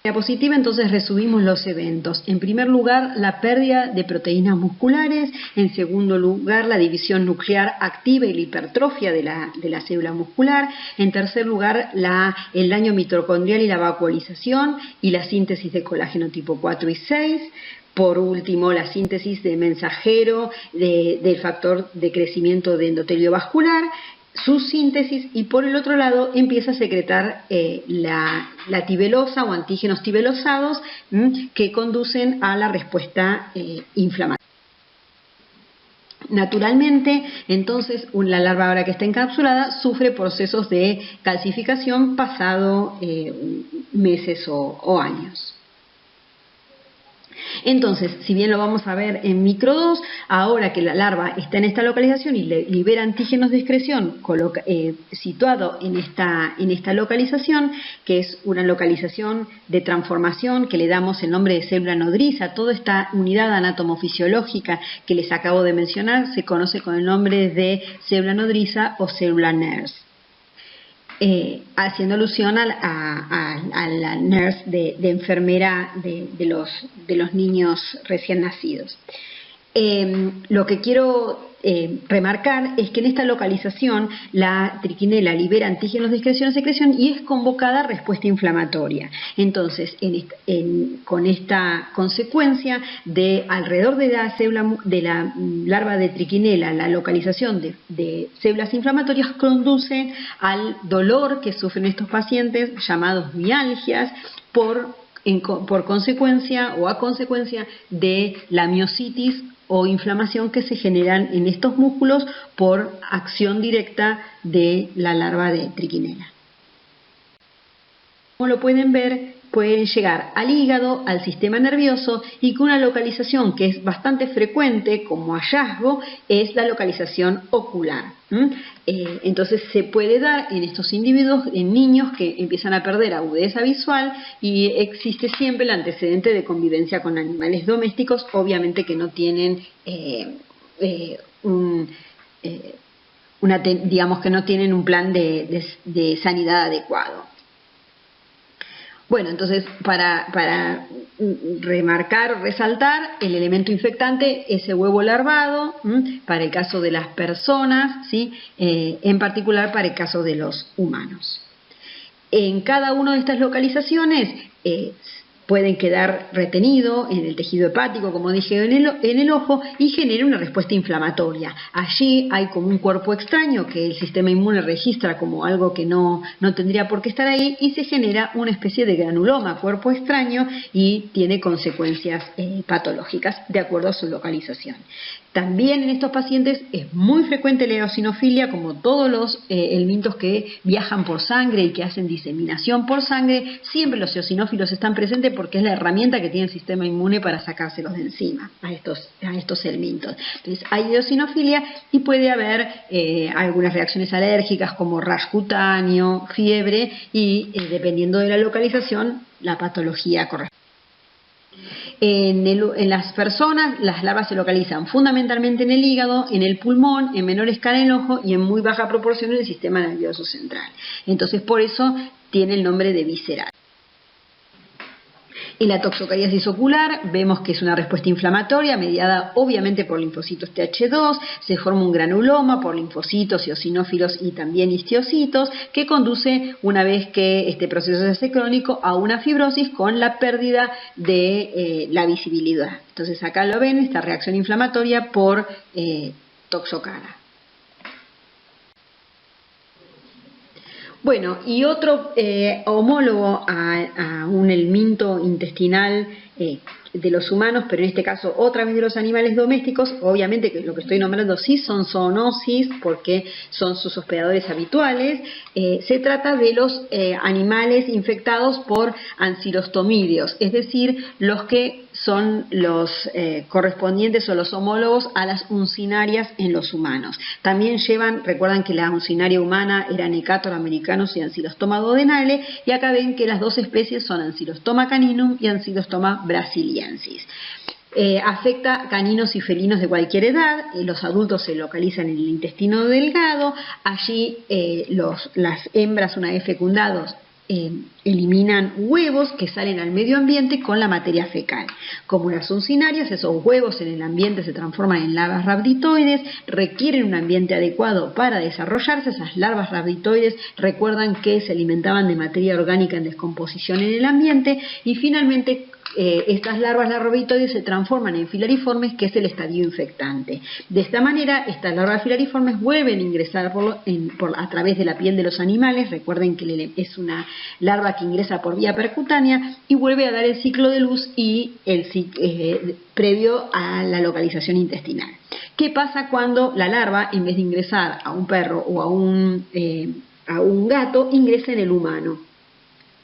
En la diapositiva entonces resumimos los eventos. En primer lugar, la pérdida de proteínas musculares. En segundo lugar, la división nuclear activa y la hipertrofia de la célula muscular. En tercer lugar, el daño mitocondrial y la vacuolización y la síntesis de colágeno tipo 4 y 6. Por último, la síntesis de mensajero del factor de crecimiento de endotelio vascular, su síntesis, y por el otro lado empieza a secretar la tibelosa o antígenos tibelosados que conducen a la respuesta inflamatoria. Naturalmente, entonces, la larva, ahora que está encapsulada, sufre procesos de calcificación pasado meses o años. Entonces, si bien lo vamos a ver en micro 2, ahora que la larva está en esta localización y libera antígenos de excreción situado en esta localización, que es una localización de transformación que le damos el nombre de célula nodriza, toda esta unidad anátomo-fisiológica que les acabo de mencionar se conoce con el nombre de célula nodriza o célula NERS. Haciendo alusión a la nurse de enfermera de los niños recién nacidos. Lo que quiero remarcar es que en esta localización la triquinela libera antígenos de excreción-secreción y es convocada a respuesta inflamatoria. Entonces, con esta consecuencia de alrededor de la larva de triquinela, la localización de células inflamatorias conduce al dolor que sufren estos pacientes, llamados mialgias, por consecuencia o a consecuencia de la miositis o inflamación que se generan en estos músculos por acción directa de la larva de triquinela. Como lo pueden ver, pueden llegar al hígado, al sistema nervioso, y con una localización que es bastante frecuente como hallazgo es la localización ocular. Entonces se puede dar en estos individuos, en niños que empiezan a perder agudeza visual, y existe siempre el antecedente de convivencia con animales domésticos, obviamente que no tienen digamos que no tienen un plan de sanidad adecuado. Bueno, entonces para remarcar o resaltar el elemento infectante, ese huevo larvado, para el caso de las personas, ¿sí? En particular para el caso de los humanos. En cada una de estas localizaciones pueden quedar retenidos en el tejido hepático, como dije, en el ojo, y genera una respuesta inflamatoria. Allí hay como un cuerpo extraño que el sistema inmune registra como algo que no tendría por qué estar ahí, y se genera una especie de granuloma, cuerpo extraño, y tiene consecuencias patológicas de acuerdo a su localización. También en estos pacientes es muy frecuente la eosinofilia, como todos los elementos que viajan por sangre y que hacen diseminación por sangre. Siempre los eosinófilos están presentes porque es la herramienta que tiene el sistema inmune para sacárselos de encima a estos elementos. Entonces hay eosinofilia y puede haber algunas reacciones alérgicas como rash cutáneo, fiebre y dependiendo de la localización, la patología correspondiente. En las personas, las larvas se localizan fundamentalmente en el hígado, en el pulmón, en menor escala en el ojo y en muy baja proporción en el sistema nervioso central. Entonces, por eso tiene el nombre de visceral. En la toxocariasis ocular vemos que es una respuesta inflamatoria mediada obviamente por linfocitos Th2, se forma un granuloma por linfocitos, eosinófilos y también histiocitos, que conduce, una vez que este proceso se hace crónico, a una fibrosis con la pérdida de la visibilidad. Entonces acá lo ven, esta reacción inflamatoria por toxocara. Bueno, y otro homólogo a un helminto intestinal de los humanos, pero en este caso otra vez de los animales domésticos. Obviamente que lo que estoy nombrando sí son zoonosis porque son sus hospedadores habituales. Se trata de los animales infectados por ancilostomídeos, es decir, los que son los correspondientes o los homólogos a las uncinarias en los humanos. También recuerdan que la uncinaria humana era Necator americanus y Ancylostoma duodenale, y acá ven que las dos especies son Ancylostoma caninum y Ancylostoma brasiliensis. Afecta caninos y felinos de cualquier edad. Los adultos se localizan en el intestino delgado. Allí las hembras, una vez fecundados, eliminan huevos que salen al medio ambiente con la materia fecal. Como las uncinarias, esos huevos en el ambiente se transforman en larvas rhabditoides, requieren un ambiente adecuado para desarrollarse. Esas larvas rhabditoides recuerdan que se alimentaban de materia orgánica en descomposición en el ambiente, y finalmente estas larvas rhabditoides se transforman en filariformes, que es el estadio infectante. De esta manera, estas larvas filariformes vuelven a ingresar a través de la piel de los animales. Recuerden que es una larva que ingresa por vía percutánea y vuelve a dar el ciclo de luz y previo a la localización intestinal. ¿Qué pasa cuando la larva, en vez de ingresar a un perro o a un gato, ingresa en el humano?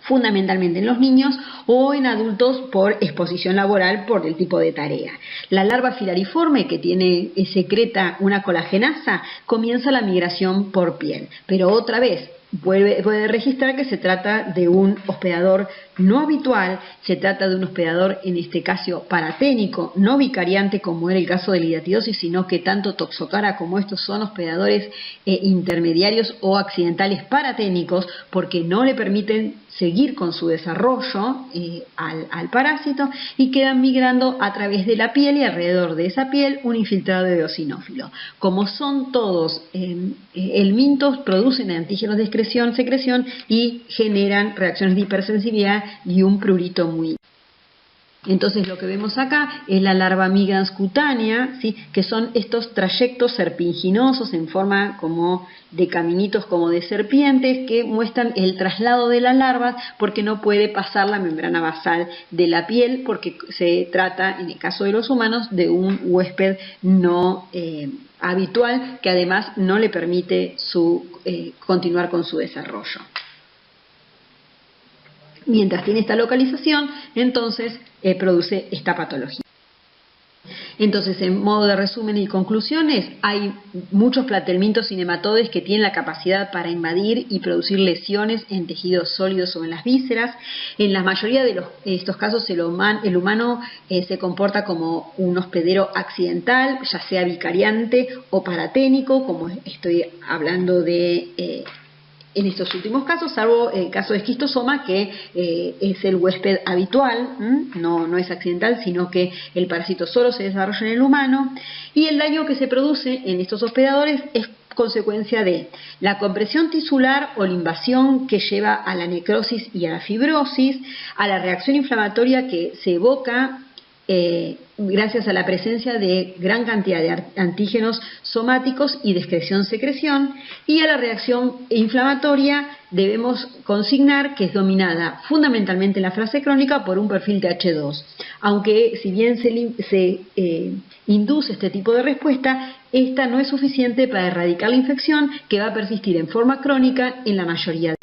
Fundamentalmente en los niños o en adultos por exposición laboral por el tipo de tarea. La larva filariforme, que secreta una colagenasa, comienza la migración por piel, pero otra vez puede registrar que se trata de un hospedador no habitual. Se trata de un hospedador, en este caso paraténico, no vicariante como era el caso de la hidatidosis, sino que tanto Toxocara como estos son hospedadores intermediarios o accidentales paraténicos, porque no le permiten seguir con su desarrollo al parásito, y quedan migrando a través de la piel, y alrededor de esa piel un infiltrado de eosinófilo. Como son todos helmintos, producen antígenos de secreción y generan reacciones de hipersensibilidad y un prurito muy. Entonces lo que vemos acá es la larva migrans cutánea, ¿sí?, que son estos trayectos serpinginosos en forma como de caminitos, como de serpientes, que muestran el traslado de la larva porque no puede pasar la membrana basal de la piel, porque se trata, en el caso de los humanos, de un huésped no habitual, que además no le permite continuar con su desarrollo. Mientras tiene esta localización, entonces produce esta patología. Entonces, en modo de resumen y conclusiones, hay muchos platelmintos y nematodes que tienen la capacidad para invadir y producir lesiones en tejidos sólidos o en las vísceras. En la mayoría de estos casos, el humano se comporta como un hospedero accidental, ya sea vicariante o paraténico, como estoy hablando de en estos últimos casos, salvo el caso de esquistosoma, que es el huésped habitual, no es accidental, sino que el parásito solo se desarrolla en el humano, y el daño que se produce en estos hospedadores es consecuencia de la compresión tisular o la invasión que lleva a la necrosis y a la fibrosis, a la reacción inflamatoria que se evoca gracias a la presencia de gran cantidad de antígenos somáticos y de excreción-secreción, y a la reacción inflamatoria debemos consignar que es dominada fundamentalmente en la fase crónica por un perfil TH2, aunque si bien se induce este tipo de respuesta, esta no es suficiente para erradicar la infección, que va a persistir en forma crónica en la mayoría